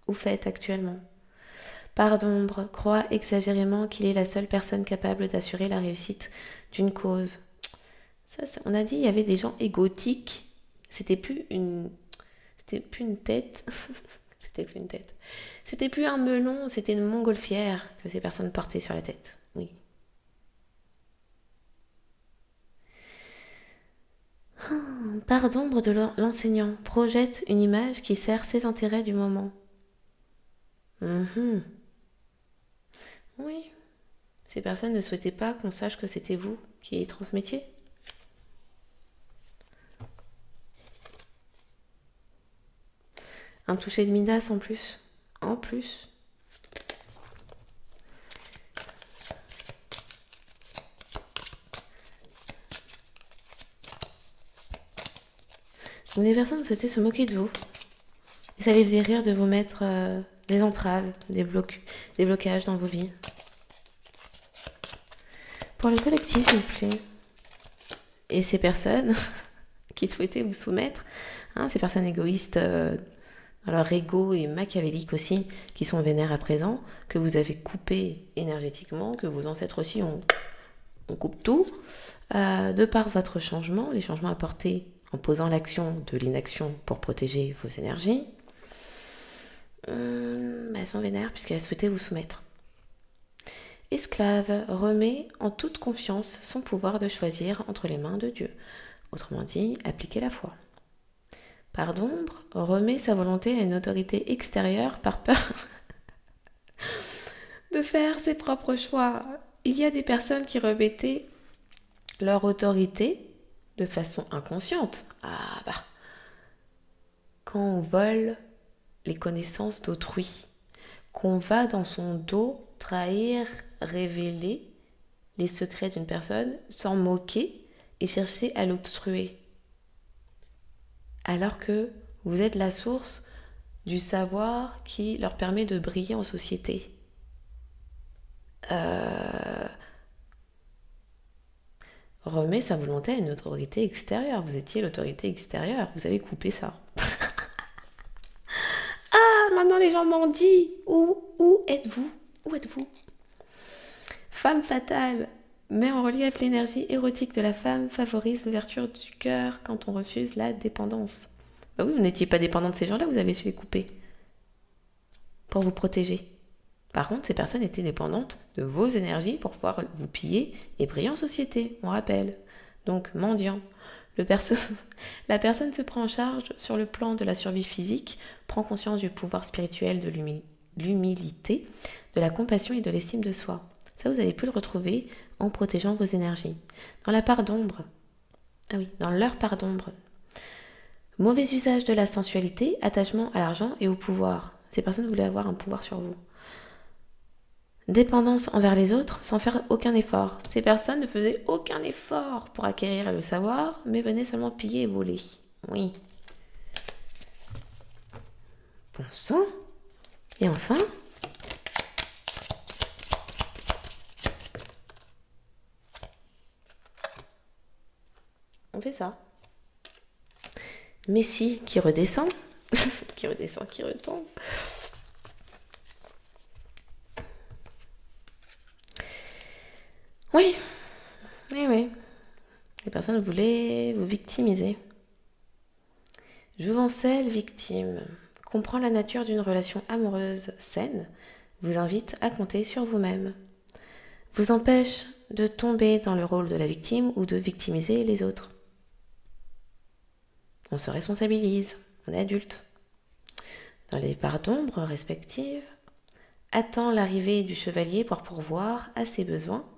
ou faites actuellement. Part d'ombre croit exagérément qu'il est la seule personne capable d'assurer la réussite d'une cause. Ça, on a dit il y avait des gens égotiques. C'était plus une tête. C'était plus un melon, c'était une montgolfière que ces personnes portaient sur la tête. Oui. Part d'ombre de l'enseignant projette une image qui sert ses intérêts du moment. Oui. Ces personnes ne souhaitaient pas qu'on sache que c'était vous qui les transmettiez. Un toucher de Midas en plus. En plus. Donc les personnes souhaitaient se moquer de vous. Et ça les faisait rire de vous mettre des entraves, des blocages dans vos vies. Pour le collectif, s'il vous plaît. Et ces personnes qui souhaitaient vous soumettre, ces personnes égoïstes dans leur ego et machiavéliques aussi, qui sont vénères à présent, que vous avez coupé énergétiquement, que vos ancêtres aussi on coupe tout, de par votre changement, les changements apportés en posant l'action de l'inaction pour protéger vos énergies, elles sont vénères puisqu'elles souhaitaient vous soumettre. Esclave remet en toute confiance son pouvoir de choisir entre les mains de Dieu. Autrement dit, appliquer la foi. Part d'ombre remet sa volonté à une autorité extérieure par peur de faire ses propres choix. Il y a des personnes qui remettaient leur autorité de façon inconsciente. Ah bah, quand on vole les connaissances d'autrui, qu'on va dans son dos trahir, révéler les secrets d'une personne, s'en moquer et chercher à l'obstruer. Alors que vous êtes la source du savoir qui leur permet de briller en société. Remet sa volonté à une autorité extérieure. Vous étiez l'autorité extérieure. Vous avez coupé ça. Ah, maintenant les gens m'ont dit. Où êtes-vous? Où êtes-vous? Femme fatale met en relief l'énergie érotique de la femme, favorise l'ouverture du cœur quand on refuse la dépendance. Bah oui, vous n'étiez pas dépendant de ces gens-là, vous avez su les couper. Pour vous protéger. Par contre, ces personnes étaient dépendantes de vos énergies pour pouvoir vous piller et briller en société, on rappelle. Donc, mendiant. La personne se prend en charge sur le plan de la survie physique, prend conscience du pouvoir spirituel, de l'humilité, de la compassion et de l'estime de soi. Ça, vous avez pu le retrouver en protégeant vos énergies. Dans la part d'ombre, dans leur part d'ombre, mauvais usage de la sensualité, attachement à l'argent et au pouvoir. Ces personnes voulaient avoir un pouvoir sur vous. Dépendance envers les autres sans faire aucun effort. Ces personnes ne faisaient aucun effort pour acquérir le savoir, mais venaient seulement piller et voler. Oui. Bon sang. Et enfin, on fait ça. Messie qui redescend, qui retombe. Oui. Les personnes voulaient vous victimiser. Jouvencelle victime comprend la nature d'une relation amoureuse saine, vous invite à compter sur vous-même, vous empêche de tomber dans le rôle de la victime ou de victimiser les autres. On se responsabilise, on est adulte. Dans les parts d'ombre respectives, attend l'arrivée du chevalier pour pourvoir à ses besoins,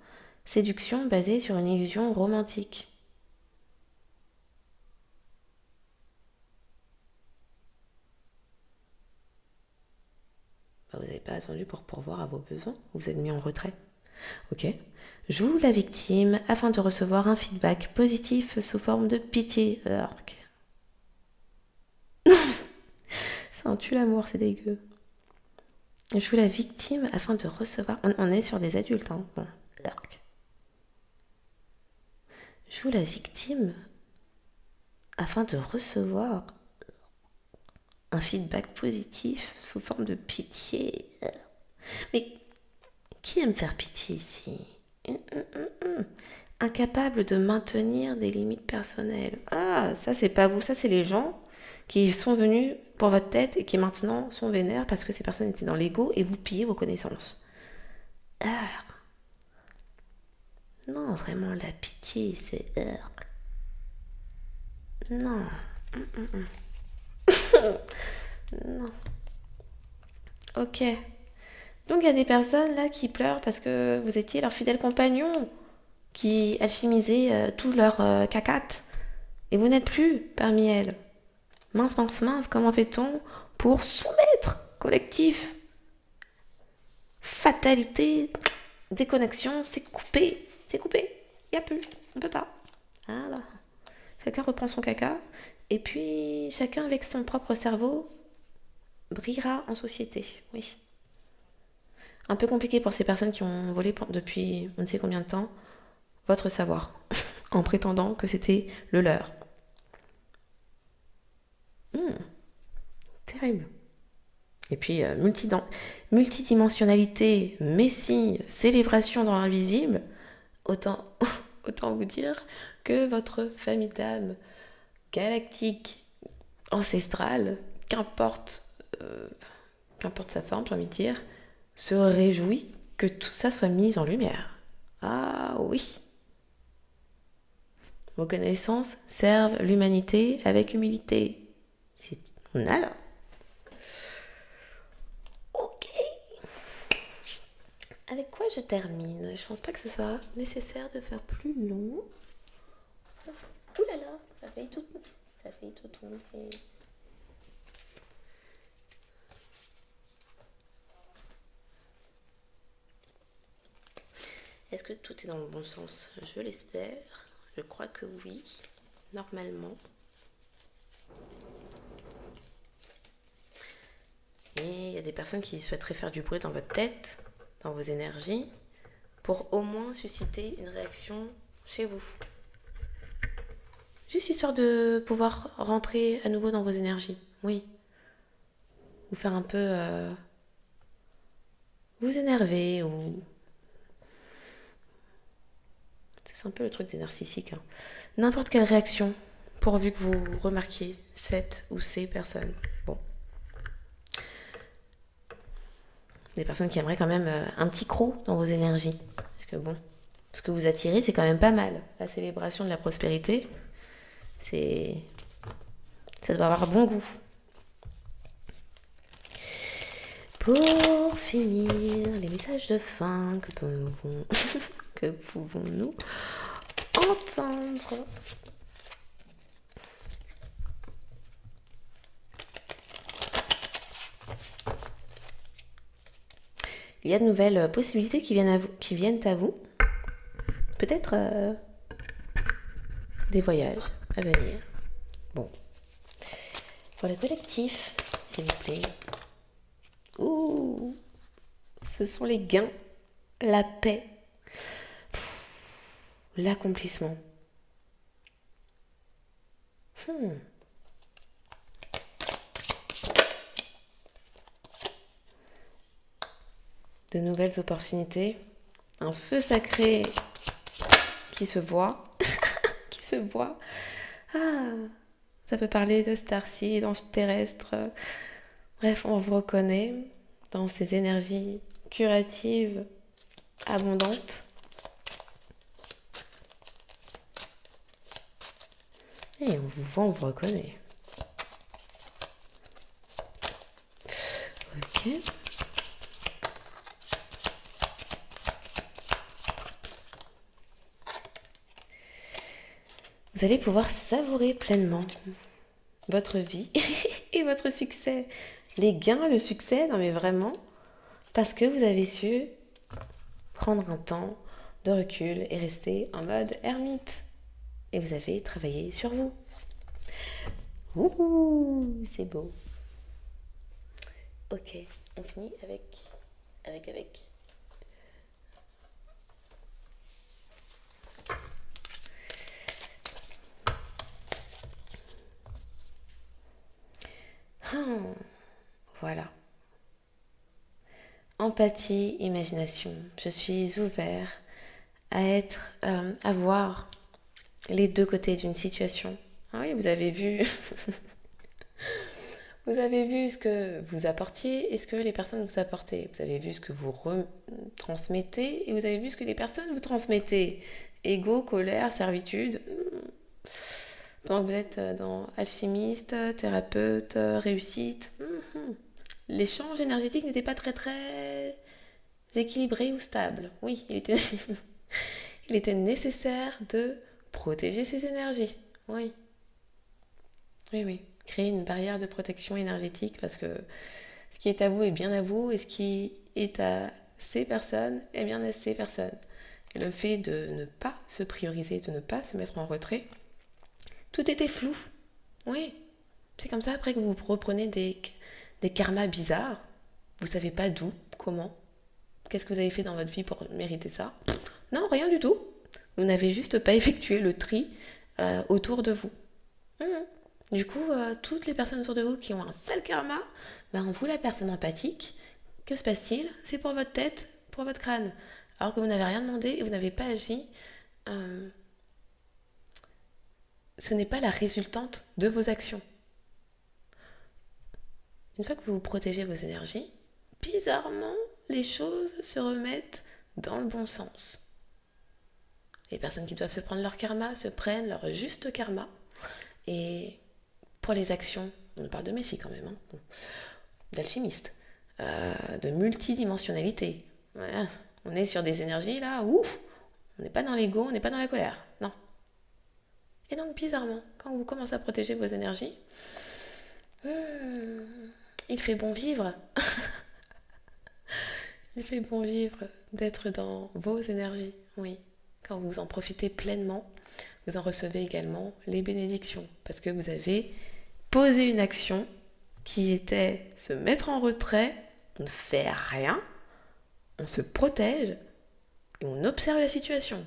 séduction basée sur une illusion romantique. Vous n'avez pas attendu pour pourvoir à vos besoins, vous êtes mis en retrait. Ok. Joue la victime afin de recevoir un feedback positif sous forme de pitié. Ça en tue l'amour, c'est dégueu. Joue la victime afin de recevoir... On est sur des adultes, hein. Bon. Joue la victime afin de recevoir un feedback positif sous forme de pitié. Mais qui aime faire pitié ici? Incapable de maintenir des limites personnelles. Ah, ça c'est pas vous, ça c'est les gens qui sont venus pour votre tête et qui maintenant sont vénères parce que ces personnes étaient dans l'ego et vous pillez vos connaissances. Non, vraiment, la pitié, c'est... Non. Non. Ok. Donc il y a des personnes là qui pleurent parce que vous étiez leur fidèle compagnon, qui alchimisaient tout leur cacate. Et vous n'êtes plus parmi elles. Mince, comment fait-on pour soumettre collectif? Fatalité, déconnexion, c'est coupé. Il n'y a plus, on ne peut pas. Voilà. Chacun reprend son caca. Et puis, chacun avec son propre cerveau brillera en société. Oui. Un peu compliqué pour ces personnes qui ont volé depuis on ne sait combien de temps votre savoir, en prétendant que c'était le leur. Terrible. Et puis, multidimensionnalité, messie, célébration dans l'invisible, autant vous dire que votre famille d'âme galactique, ancestrale, qu'importe sa forme, j'ai envie de dire, se réjouit que tout ça soit mis en lumière. Ah oui. Vos connaissances servent l'humanité avec humilité. On a là. Ok. Avec quoi je termine? Je pense pas que ce soit nécessaire de faire plus long. Ouh là là, ça a failli tout tomber. Est-ce que tout est dans le bon sens? Je l'espère. Je crois que oui, normalement. Et il y a des personnes qui souhaiteraient faire du bruit dans votre tête, dans vos énergies, pour au moins susciter une réaction chez vous. Juste histoire de pouvoir rentrer à nouveau dans vos énergies. Oui. Ou faire un peu... vous énerver ou... C'est un peu le truc des narcissiques. Hein. N'importe quelle réaction, pourvu que vous remarquiez cette ou ces personnes. Bon. Des personnes qui aimeraient quand même un petit croc dans vos énergies. Parce que bon, ce que vous attirez, c'est quand même pas mal. La célébration de la prospérité, ça doit avoir bon goût. Pour finir, les messages de fin que pouvons-nous entendre? Il y a de nouvelles possibilités qui viennent à vous. Peut-être des voyages à venir. Bon. Pour le collectif, s'il vous plaît. Ouh, ce sont les gains, la paix, l'accomplissement. De nouvelles opportunités, un feu sacré qui se voit, Ah, ça peut parler de starseed, d'ange terrestre. Bref, on vous reconnaît dans ces énergies curatives abondantes. Et on vous voit, on vous reconnaît. Ok. Vous allez pouvoir savourer pleinement votre vie et votre succès. Les gains, le succès, non mais vraiment, parce que vous avez su prendre un temps de recul et rester en mode ermite. Et vous avez travaillé sur vous. Ouh, c'est beau. Ok, on finit avec. Voilà. Empathie, imagination. Je suis ouvert à voir les deux côtés d'une situation. Ah oui, vous avez vu vous avez vu ce que vous apportiez et ce que les personnes vous apportaient. Vous avez vu ce que vous retransmettez et vous avez vu ce que les personnes vous transmettaient. Ego, colère, servitude. Donc vous êtes dans alchimiste, thérapeute, réussite. L'échange énergétique n'était pas très équilibré ou stable. Oui, il était nécessaire de protéger ses énergies. Oui. Créer une barrière de protection énergétique parce que ce qui est à vous est bien à vous et ce qui est à ces personnes est bien à ces personnes. Et le fait de ne pas se prioriser, de ne pas se mettre en retrait, tout était flou. Oui. C'est comme ça après que vous reprenez des karmas bizarres. Vous savez pas d'où, comment. Qu'est-ce que vous avez fait dans votre vie pour mériter ça? Non, rien du tout. Vous n'avez juste pas effectué le tri autour de vous. Du coup, toutes les personnes autour de vous qui ont un sale karma, vous, la personne empathique, que se passe-t-il? C'est pour votre tête, pour votre crâne. Alors que vous n'avez rien demandé et vous n'avez pas agi. Ce n'est pas la résultante de vos actions. Une fois que vous protégez vos énergies, bizarrement, les choses se remettent dans le bon sens. Les personnes qui doivent se prendre leur karma se prennent leur juste karma. Et pour les actions, on parle de Messie quand même, d'alchimiste, de multidimensionnalité. Ouais, on est sur des énergies là, ouf, on n'est pas dans l'ego, on n'est pas dans la colère, non. Et donc, bizarrement, quand vous commencez à protéger vos énergies, il fait bon vivre. Il fait bon vivre d'être dans vos énergies, oui. Quand vous en profitez pleinement, vous en recevez également les bénédictions. Parce que vous avez posé une action qui était se mettre en retrait, on ne fait rien, on se protège et on observe la situation.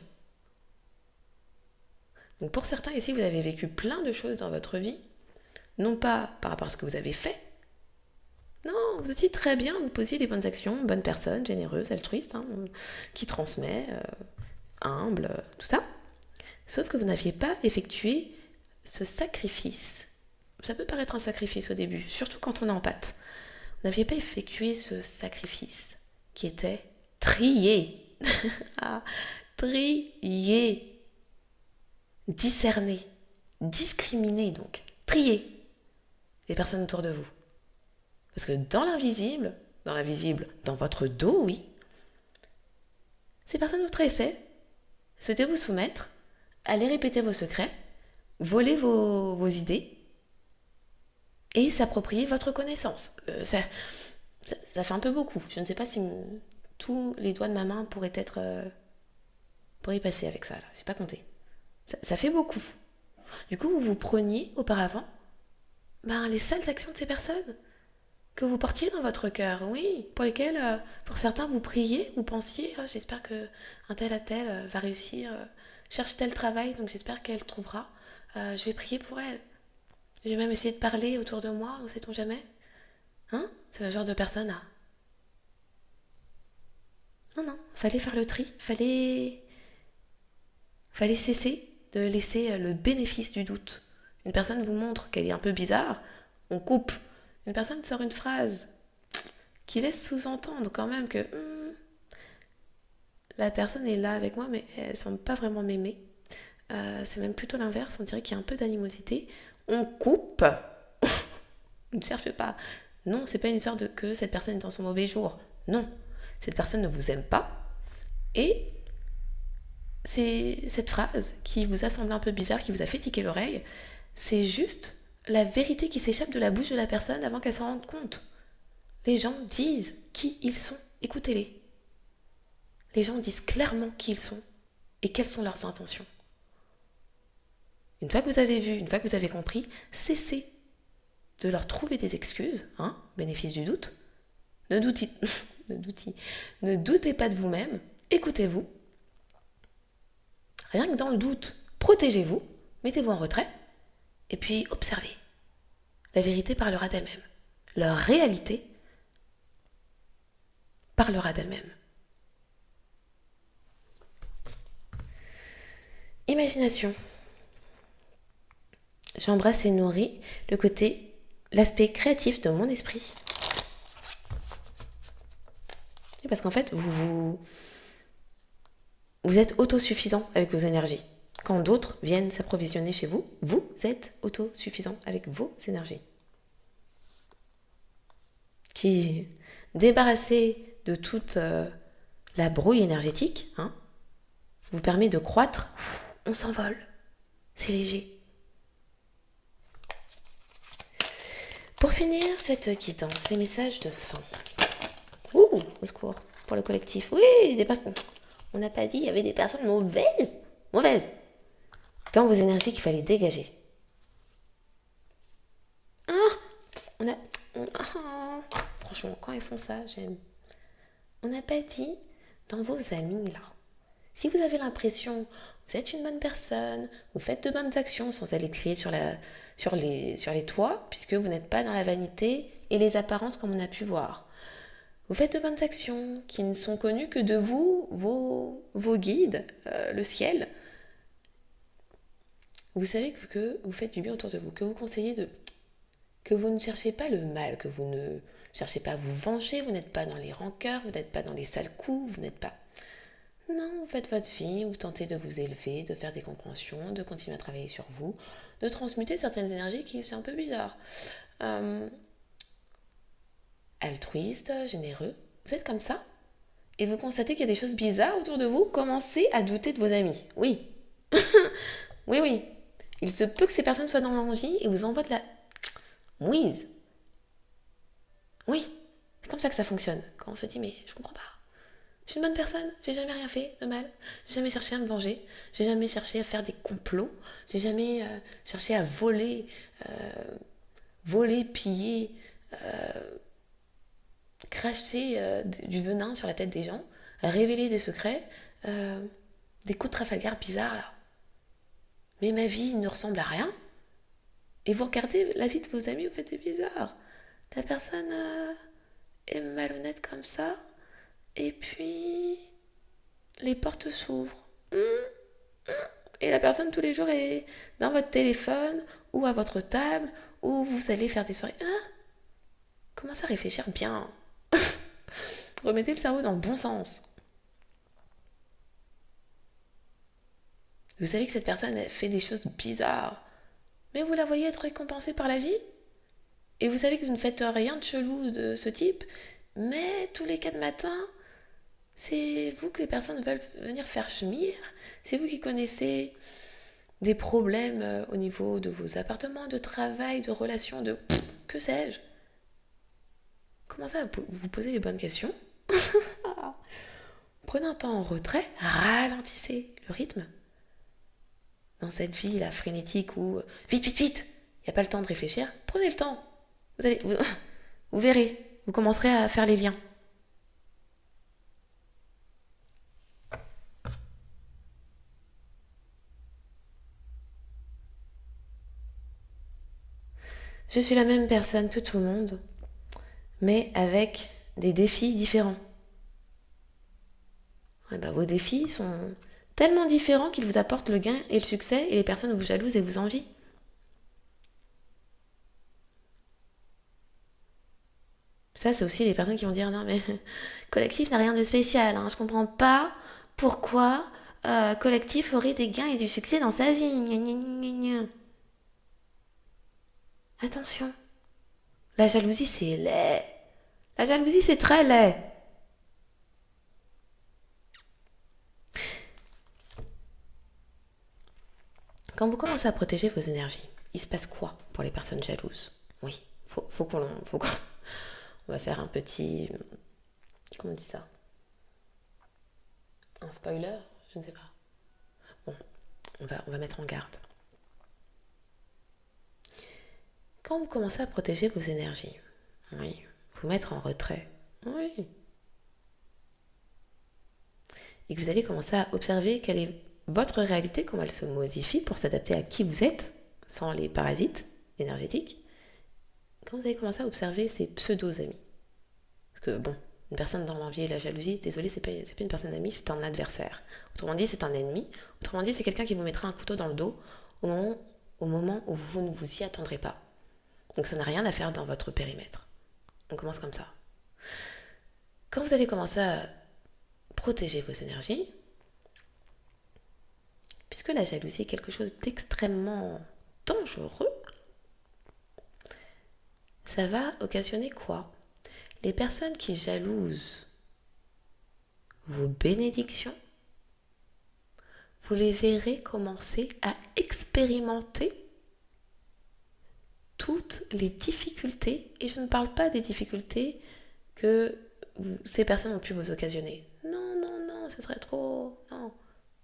Donc pour certains ici, vous avez vécu plein de choses dans votre vie, non pas par rapport à ce que vous avez fait, non, vous étiez très bien, vous posiez les bonnes actions, bonne personne, généreuse, altruiste, qui transmet, humble, tout ça. Sauf que vous n'aviez pas effectué ce sacrifice. Ça peut paraître un sacrifice au début, surtout quand on est en pâte. Vous n'aviez pas effectué ce sacrifice qui était trier. Trier. Discerner. Discriminer donc. Trier les personnes autour de vous. Parce que dans l'invisible, dans votre dos, oui, ces personnes vous trahissaient, souhaitaient vous soumettre, allaient répéter vos secrets, voler vos idées et s'approprier votre connaissance. Ça fait un peu beaucoup. Je ne sais pas si tous les doigts de ma main pourraient y passer avec ça. J'ai pas compté. Ça fait beaucoup. Du coup, vous preniez auparavant les sales actions de ces personnes que vous portiez dans votre cœur, oui, pour lesquelles, pour certains, vous priez, vous pensiez, j'espère que un tel à tel va réussir, cherche tel travail, donc j'espère qu'elle trouvera, je vais prier pour elle. Je vais même essayer de parler autour de moi, ne sait-on jamais. C'est le genre de personne à... Non, fallait faire le tri, fallait cesser de laisser le bénéfice du doute. Une personne vous montre qu'elle est un peu bizarre, on coupe. Une personne sort une phrase qui laisse sous-entendre quand même que la personne est là avec moi, mais elle semble pas vraiment m'aimer. C'est même plutôt l'inverse, on dirait qu'il y a un peu d'animosité. On coupe. Ne cherchez pas. Non, c'est pas une histoire de que cette personne est dans son mauvais jour. Non, cette personne ne vous aime pas. Et c'est cette phrase qui vous a semblé un peu bizarre, qui vous a fait tiquer l'oreille, c'est juste la vérité qui s'échappe de la bouche de la personne avant qu'elle s'en rende compte. Les gens disent qui ils sont. Écoutez-les. Les gens disent clairement qui ils sont et quelles sont leurs intentions. Une fois que vous avez vu, une fois que vous avez compris, cessez de leur trouver des excuses, bénéfice du doute. Ne doutez pas de vous-même, écoutez-vous. Rien que dans le doute, protégez-vous, mettez-vous en retrait, et puis observez. La vérité parlera d'elle-même. Leur réalité parlera d'elle-même. Imagination. J'embrasse et nourris l'aspect créatif de mon esprit. Parce qu'en fait, vous êtes autosuffisant avec vos énergies. Quand d'autres viennent s'approvisionner chez vous, vous êtes autosuffisant avec vos énergies. Qui, débarrassé de toute la brouille énergétique, vous permet de croître. On s'envole. C'est léger. Pour finir cette guidance, les messages de fin. Au secours, pour le collectif. Oui, des personnes... On n'a pas dit, il y avait des personnes mauvaises. Dans vos énergies qu'il fallait dégager. Franchement, quand ils font ça, j'aime. On n'a pas dit dans vos amis, là. Si vous avez l'impression, vous êtes une bonne personne, vous faites de bonnes actions sans aller crier sur les toits, puisque vous n'êtes pas dans la vanité et les apparences comme on a pu voir. Vous faites de bonnes actions qui ne sont connues que de vous, vos guides, le ciel. Vous savez que vous faites du bien autour de vous, que vous conseillez que vous ne cherchez pas le mal, que vous ne cherchez pas à vous venger, vous n'êtes pas dans les rancœurs, vous n'êtes pas dans les sales coups, vous n'êtes pas... Non, vous faites votre vie, vous tentez de vous élever, de faire des compréhensions, de continuer à travailler sur vous, de transmuter certaines énergies qui sont un peu bizarres. Altruiste, généreux, vous êtes comme ça et vous constatez qu'il y a des choses bizarres autour de vous, commencez à douter de vos amis. Oui. Oui. Il se peut que ces personnes soient dans l'envie et vous envoient de la mouise. Oui, c'est comme ça que ça fonctionne. Quand on se dit, mais je comprends pas. Je suis une bonne personne, j'ai jamais rien fait de mal. J'ai jamais cherché à me venger. J'ai jamais cherché à faire des complots. J'ai jamais cherché à piller, cracher du venin sur la tête des gens, à révéler des secrets, des coups de Trafalgar bizarres là. Mais ma vie ne ressemble à rien. Et vous regardez la vie de vos amis, vous faites, c'est bizarre. La personne est malhonnête comme ça, et puis les portes s'ouvrent. Et la personne tous les jours est dans votre téléphone, ou à votre table, ou vous allez faire des soirées. Commencez à réfléchir bien. Remettez le cerveau dans le bon sens. Vous savez que cette personne fait des choses bizarres, mais vous la voyez être récompensée par la vie. Et vous savez que vous ne faites rien de chelou de ce type, mais tous les 4 matins, c'est vous que les personnes veulent venir faire schmir. C'est vous qui connaissez des problèmes au niveau de vos appartements, de travail, de relations, de que sais-je. Commencez à vous poser les bonnes questions. Prenez un temps en retrait, ralentissez le rythme. Dans cette vie là frénétique où vite, il n'y a pas le temps de réfléchir, prenez le temps. Vous verrez, vous commencerez à faire les liens. Je suis la même personne que tout le monde, mais avec des défis différents. Vos défis sont tellement différents qu'ils vous apportent le gain et le succès, et les personnes vous jalousent et vous envient. Ça, c'est aussi les personnes qui vont dire non, mais collectif n'a rien de spécial. Je comprends pas pourquoi collectif aurait des gains et du succès dans sa vie. Gna, gna, gna, gna. Attention, la jalousie c'est laid. La jalousie c'est très laid. Quand vous commencez à protéger vos énergies, il se passe quoi pour les personnes jalouses? Oui, faut qu'on on va faire un petit, comment on dit ça? Un spoiler? Je ne sais pas. Bon, on va mettre en garde. Quand vous commencez à protéger vos énergies, oui, vous mettre en retrait, oui, et que vous allez commencer à observer quelle est votre réalité, comment elle se modifie pour s'adapter à qui vous êtes, sans les parasites énergétiques, quand vous allez commencer à observer ces pseudo-amis. Parce que bon, une personne dans l'envie et la jalousie, désolé, c'est pas une personne amie, c'est un adversaire. Autrement dit, c'est un ennemi. Autrement dit, c'est quelqu'un qui vous mettra un couteau dans le dos au moment où vous ne vous y attendrez pas. Donc ça n'a rien à faire dans votre périmètre. On commence comme ça. Quand vous allez commencer à protéger vos énergies, puisque la jalousie est quelque chose d'extrêmement dangereux, ça va occasionner quoi? Les personnes qui jalousent vos bénédictions, vous les verrez commencer à expérimenter toutes les difficultés, et je ne parle pas des difficultés que ces personnes ont pu vous occasionner. Non, ce serait trop... Non,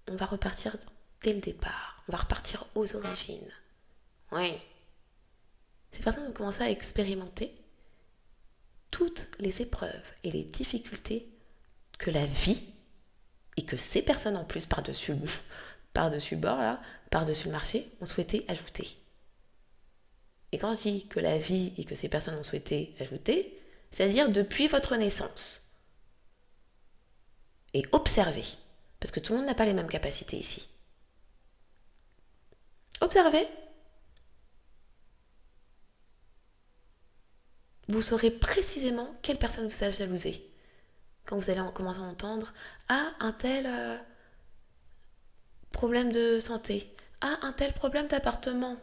on va repartir dès le départ. On va repartir aux origines. Oui. Ces personnes vont commencer à expérimenter toutes les épreuves et les difficultés que la vie, et que ces personnes en plus par-dessus bord, là, par-dessus le marché, ont souhaité ajouter. Et quand je dis que la vie et que ces personnes ont souhaité ajouter, c'est-à-dire depuis votre naissance. Et observez, parce que tout le monde n'a pas les mêmes capacités ici. Observez. Vous saurez précisément quelle personne vous a jalousé. Quand vous allez commencer à entendre « Ah, un tel problème de santé. Ah, un tel problème d'appartement. »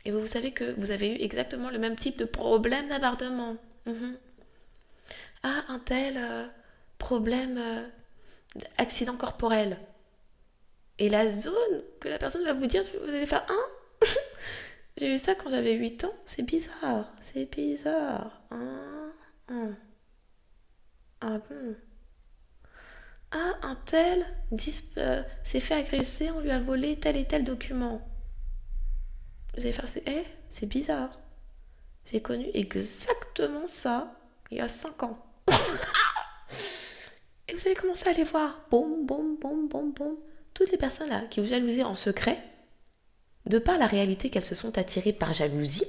Et vous savez que vous avez eu exactement le même type de problème d'appartement. Ah, un tel problème d'accident corporel. Et la zone que la personne va vous dire, vous allez faire J'ai eu ça quand j'avais 8 ans. C'est bizarre. C'est bizarre. Ah bon? Ah, un tel s'est fait agresser, on lui a volé tel et tel document. Vous allez faire... c'est bizarre. J'ai connu exactement ça il y a 5 ans. Et vous allez commencer à aller voir. Boum, boum, boum, boum, boum. Toutes les personnes là qui vous jalousaient en secret, de par la réalité qu'elles se sont attirées par jalousie,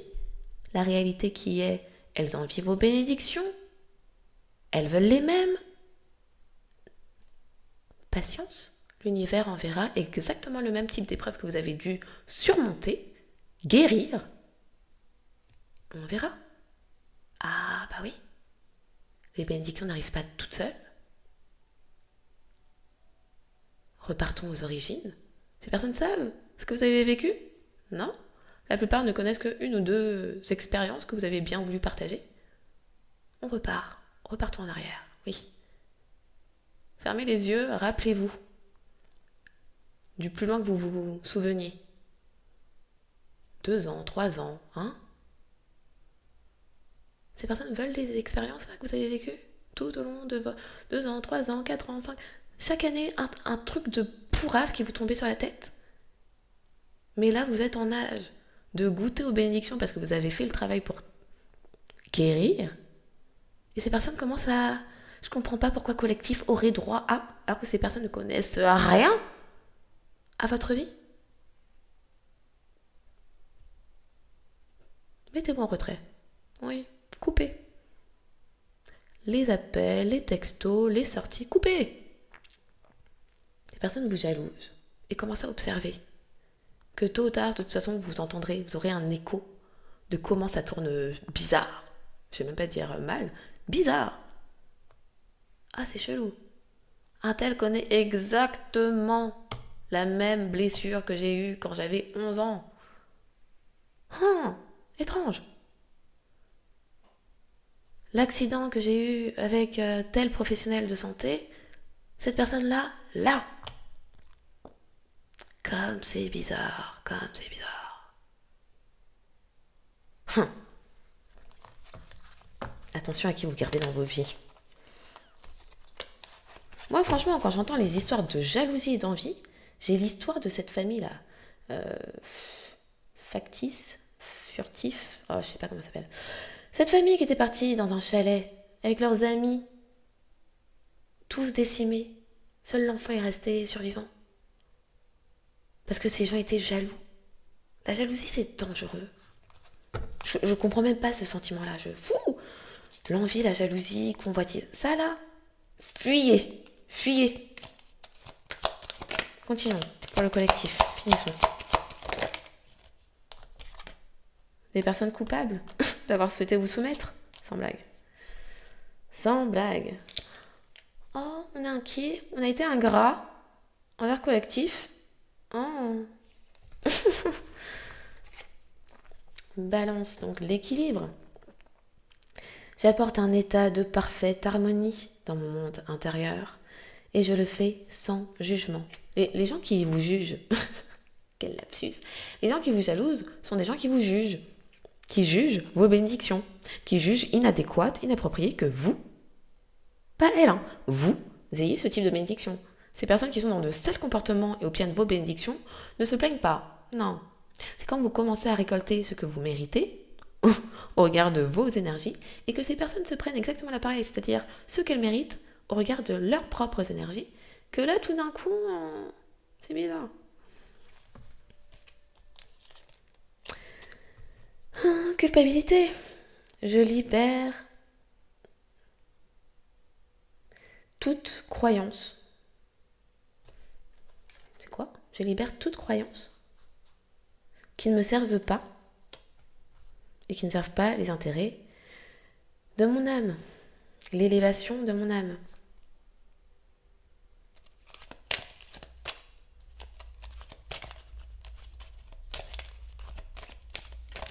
la réalité qui est, elles envient vos bénédictions, elles veulent les mêmes. Patience, l'univers enverra exactement le même type d'épreuve que vous avez dû surmonter, guérir. On verra. Ah bah oui, les bénédictions n'arrivent pas toutes seules. Repartons aux origines. Ces personnes savent ce que vous avez vécu? Non? La plupart ne connaissent qu'une ou deux expériences que vous avez bien voulu partager. On repart. Repartons en arrière. Oui. Fermez les yeux, rappelez-vous. Du plus loin que vous vous souveniez. 2 ans, 3 ans, hein? Ces personnes veulent des expériences que vous avez vécues tout au long de vos 2 ans, 3 ans, 4 ans, 5... Chaque année, un truc de pourrave qui vous tombait sur la tête. Mais là, vous êtes en âge de goûter aux bénédictions parce que vous avez fait le travail pour guérir. Et ces personnes commencent à... Je comprends pas pourquoi collectif aurait droit à... Alors que ces personnes ne connaissent rien à votre vie. Mettez-vous en retrait. Oui, coupez. Les appels, les textos, les sorties, coupez. Ces personnes vous jalousent et commencent à observer que tôt ou tard, de toute façon, vous entendrez, vous aurez un écho de comment ça tourne bizarre. Je vais même pas dire mal, bizarre. Ah, c'est chelou. Un tel connaît exactement la même blessure que j'ai eue quand j'avais 11 ans. Étrange. L'accident que j'ai eu avec tel professionnel de santé, cette personne-là, là. Comme c'est bizarre, comme c'est bizarre. Attention à qui vous gardez dans vos vies. Moi, franchement, quand j'entends les histoires de jalousie et d'envie, j'ai l'histoire de cette famille-là. Factice, furtif, je sais pas comment ça s'appelle. Cette famille qui était partie dans un chalet avec leurs amis, tous décimés. Seul l'enfant est resté survivant. Parce que ces gens étaient jaloux. La jalousie, c'est dangereux. Je comprends même pas ce sentiment-là. L'envie, la jalousie, convoitise. Ça, là, fuyez. Fuyez. Continuons pour le collectif. Finissons. Des personnes coupables d'avoir souhaité vous soumettre? Sans blague. Sans blague. Oh, on est inquiet. On a été ingrat envers collectif. Oh. Balance donc l'équilibre. J'apporte un état de parfaite harmonie dans mon monde intérieur et je le fais sans jugement. Les gens qui vous jugent, quel lapsus, les gens qui vous jalousent sont des gens qui vous jugent, qui jugent vos bénédictions, qui jugent inadéquates, inappropriées que vous, pas elle, hein, vous ayez ce type de bénédiction. Ces personnes qui sont dans de sales comportements et obtiennent vos bénédictions ne se plaignent pas. Non. C'est quand vous commencez à récolter ce que vous méritez, au regard de vos énergies, et que ces personnes se prennent exactement l'appareil, c'est-à-dire ce qu'elles méritent au regard de leurs propres énergies, que là, tout d'un coup, c'est bizarre. Culpabilité. Je libère toute croyance. C'est quoi? Je libère toute croyance qui ne me servent pas et qui ne servent pas les intérêts de mon âme, l'élévation de mon âme.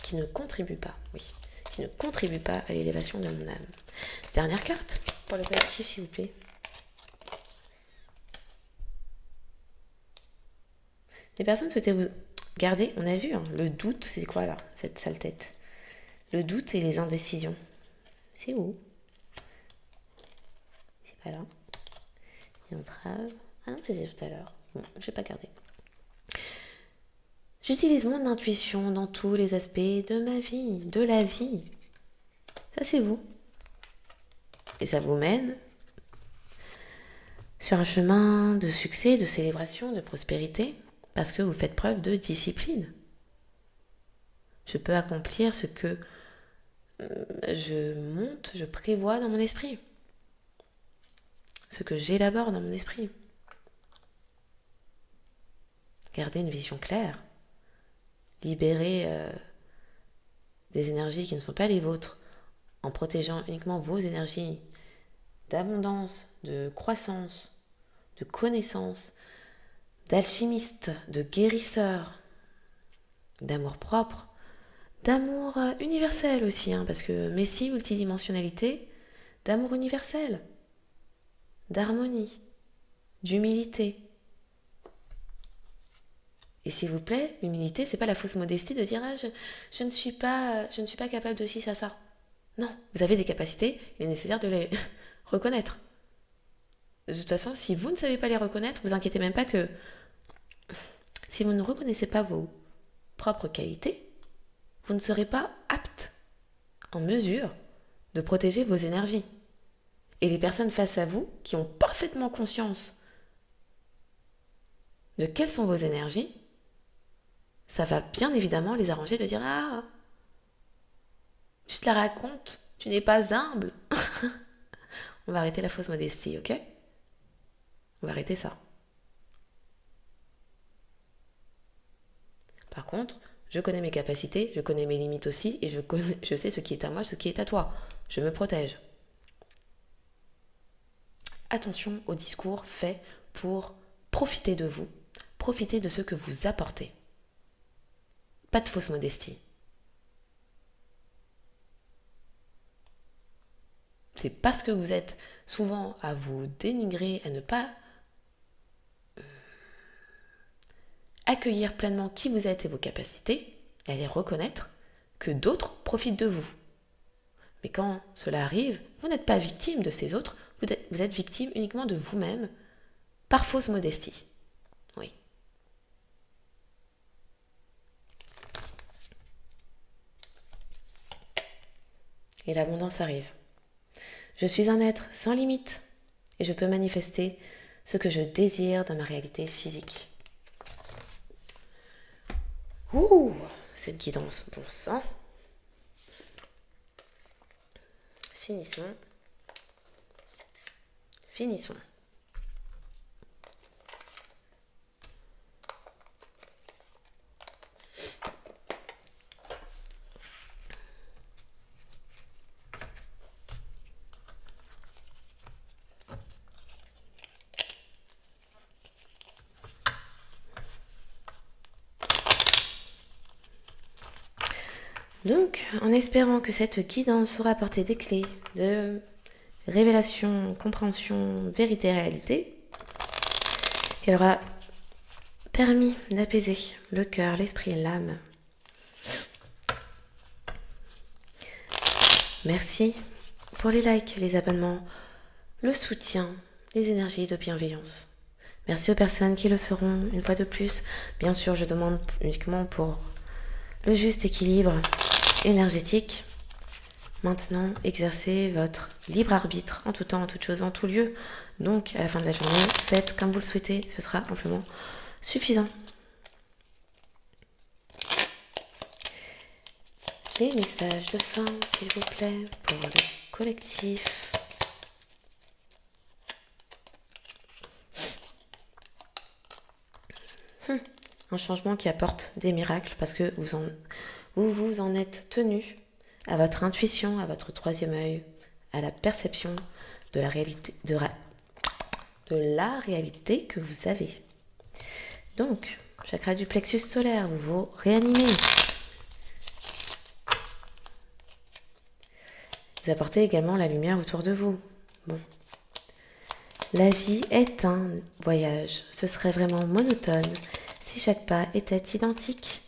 Qui ne contribue pas, oui, qui ne contribue pas à l'élévation de mon âme. Dernière carte pour le collectif, s'il vous plaît. Les personnes souhaitaient vous... Gardez, on a vu, hein, le doute, c'est quoi là, cette sale tête? Le doute et les indécisions. C'est où? C'est pas là. C'est entrave. Ah non, c'était tout à l'heure. Bon, je vais pas garder. J'utilise mon intuition dans tous les aspects de ma vie, de la vie. Ça, c'est vous. Et ça vous mène sur un chemin de succès, de célébration, de prospérité, parce que vous faites preuve de discipline. Je peux accomplir ce que je prévois dans mon esprit. Ce que j'élabore dans mon esprit. Gardez une vision claire. Libérez des énergies qui ne sont pas les vôtres en protégeant uniquement vos énergies d'abondance, de croissance, de connaissance, d'alchimiste, de guérisseur, d'amour propre, d'amour universel aussi, hein, parce que Messie, multidimensionnalité, d'amour universel, d'harmonie, d'humilité. Et s'il vous plaît, l'humilité, c'est pas la fausse modestie de dire je ne suis pas capable de ci, ça. Non, vous avez des capacités, il est nécessaire de les reconnaître. De toute façon, si vous ne savez pas les reconnaître, vous inquiétez même pas que si vous ne reconnaissez pas vos propres qualités, vous ne serez pas apte, en mesure, de protéger vos énergies. Et les personnes face à vous, qui ont parfaitement conscience de quelles sont vos énergies, ça va bien évidemment les arranger de dire « Ah, tu te la racontes, tu n'es pas humble. » On va arrêter la fausse modestie, ok? On va arrêter ça. Par contre, je connais mes capacités, je connais mes limites aussi, et je sais ce qui est à moi, ce qui est à toi. Je me protège. Attention au discours fait pour profiter de vous, profiter de ce que vous apportez. Pas de fausse modestie. C'est parce que vous êtes souvent à vous dénigrer, à ne pas accueillir pleinement qui vous êtes et vos capacités, et à les reconnaître, que d'autres profitent de vous. Mais quand cela arrive, vous n'êtes pas victime de ces autres, vous êtes victime uniquement de vous-même, par fausse modestie. Oui. Et l'abondance arrive. Je suis un être sans limite et je peux manifester ce que je désire dans ma réalité physique. Ouh, cette guidance, bon sang. Finissons. Donc, en espérant que cette guidance aura apporté des clés de révélation, compréhension, vérité, réalité, qu'elle aura permis d'apaiser le cœur, l'esprit et l'âme. Merci pour les likes, les abonnements, le soutien, les énergies de bienveillance. Merci aux personnes qui le feront une fois de plus. Bien sûr, je demande uniquement pour le juste équilibre énergétique. Maintenant, exercez votre libre arbitre en tout temps, en toute chose, en tout lieu. Donc, à la fin de la journée, faites comme vous le souhaitez. Ce sera amplement suffisant. Les messages de fin, s'il vous plaît, pour le collectif. Un changement qui apporte des miracles parce que vous en êtes tenu à votre intuition, à votre troisième œil, à la perception de la réalité, de la réalité que vous avez. Donc, chakra du plexus solaire, vous vous réanimez. Vous apportez également la lumière autour de vous. Bon. La vie est un voyage. Ce serait vraiment monotone Si chaque pas était identique,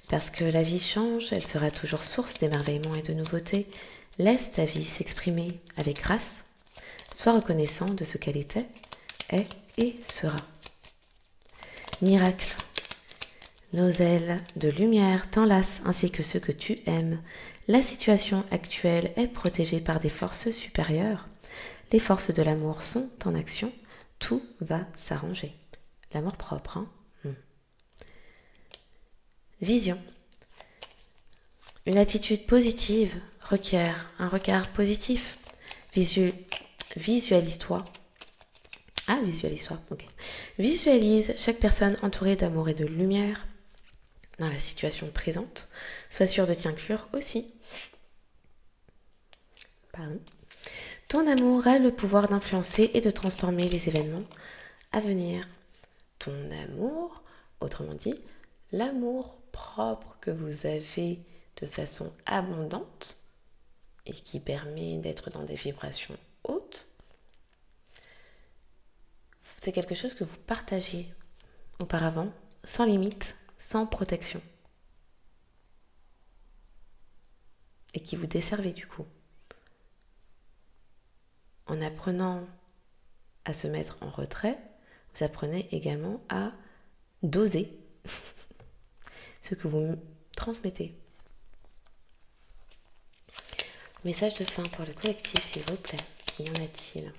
parce que la vie change, elle sera toujours source d'émerveillement et de nouveautés, laisse ta vie s'exprimer avec grâce. Sois reconnaissant de ce qu'elle était, est et sera. Miracle. Nos ailes de lumière t'enlacent ainsi que ceux que tu aimes. La situation actuelle est protégée par des forces supérieures. Les forces de l'amour sont en action. Tout va s'arranger. L'amour propre, hein? Vision. Une attitude positive requiert un regard positif. Visualise-toi. Ah, visualise-toi, ok. Visualise chaque personne entourée d'amour et de lumière dans la situation présente. Sois sûr de t'y inclure aussi. Pardon. Ton amour a le pouvoir d'influencer et de transformer les événements à venir. Ton amour, autrement dit, l'amour propre que vous avez de façon abondante et qui permet d'être dans des vibrations hautes, c'est quelque chose que vous partagez auparavant, sans limite, sans protection. Et qui vous desservez du coup. En apprenant à se mettre en retrait, vous apprenez également à doser ce que vous transmettez. Message de fin pour le collectif, s'il vous plaît. Y en a-t-il ?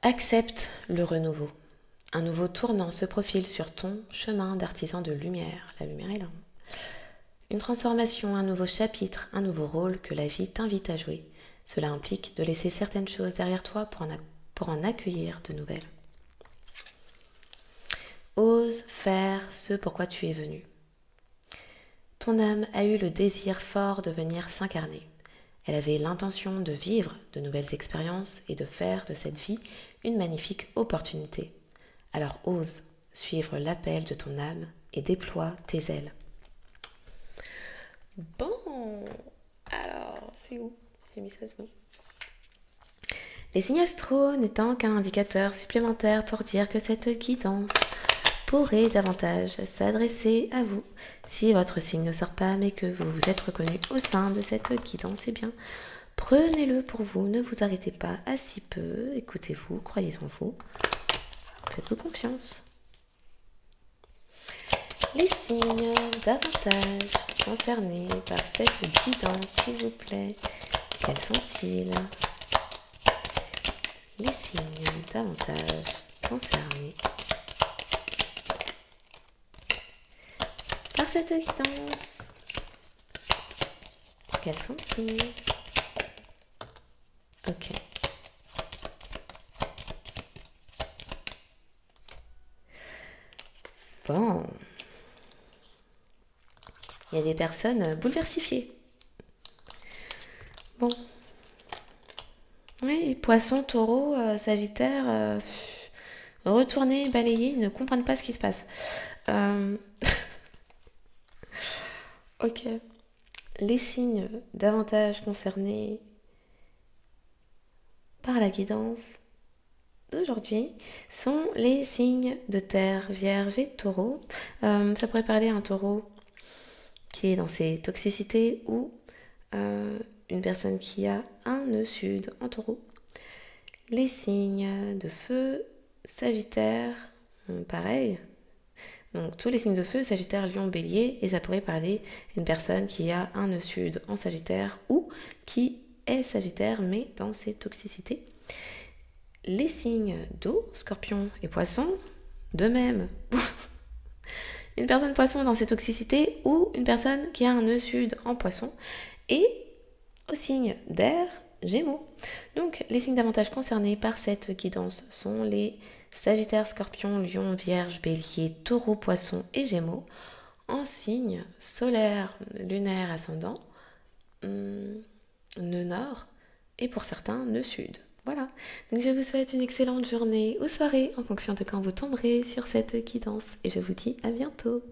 Accepte le renouveau. Un nouveau tournant se profile sur ton chemin d'artisan de lumière. La lumière est là. Une transformation, un nouveau chapitre, un nouveau rôle que la vie t'invite à jouer. Cela implique de laisser certaines choses derrière toi pour en accueillir de nouvelles. Ose faire ce pourquoi tu es venu. Ton âme a eu le désir fort de venir s'incarner. Elle avait l'intention de vivre de nouvelles expériences et de faire de cette vie une magnifique opportunité. Alors ose suivre l'appel de ton âme et déploie tes ailes. Bon, alors c'est où ? J'ai mis ça où ? Les signes astro n'étant qu'un indicateur supplémentaire pour dire que cette guidance pourrait davantage s'adresser à vous. Si votre signe ne sort pas mais que vous vous êtes reconnu au sein de cette guidance, eh bien, prenez-le pour vous, ne vous arrêtez pas à si peu, écoutez-vous, croyez en vous, faites-vous confiance. Les signes davantage concernés par cette guidance, s'il vous plaît, quels sont-ils ? Les signes davantage concernés par cette guidance, quels sont-ils ? Ok. Bon. Il y a des personnes bouleversifiées. Bon. Oui, poisson, taureau, sagittaire, retourner, balayer, ne comprennent pas ce qui se passe. Ok. Les signes davantage concernés par la guidance d'aujourd'hui sont les signes de terre, vierge et taureau. Ça pourrait parler à un taureau qui est dans ses toxicités ou une personne qui a un nœud sud en taureau. Les signes de feu, sagittaire, pareil. Donc tous les signes de feu, sagittaire, lion, bélier, et ça pourrait parler à une personne qui a un nœud sud en sagittaire ou qui est sagittaire mais dans ses toxicités. Les signes d'eau, scorpion et poisson, de même. Une personne poisson dans ses toxicités ou une personne qui a un nœud sud en poisson. Et au signe d'air, gémeaux. Donc les signes davantage concernés par cette guidance sont les sagittaire, scorpion, lion, vierge, bélier, taureau, poisson et gémeaux. En signe solaire, lunaire, ascendant, nœud nord et pour certains nœud sud. Voilà, donc je vous souhaite une excellente journée ou soirée en fonction de quand vous tomberez sur cette guidance et je vous dis à bientôt.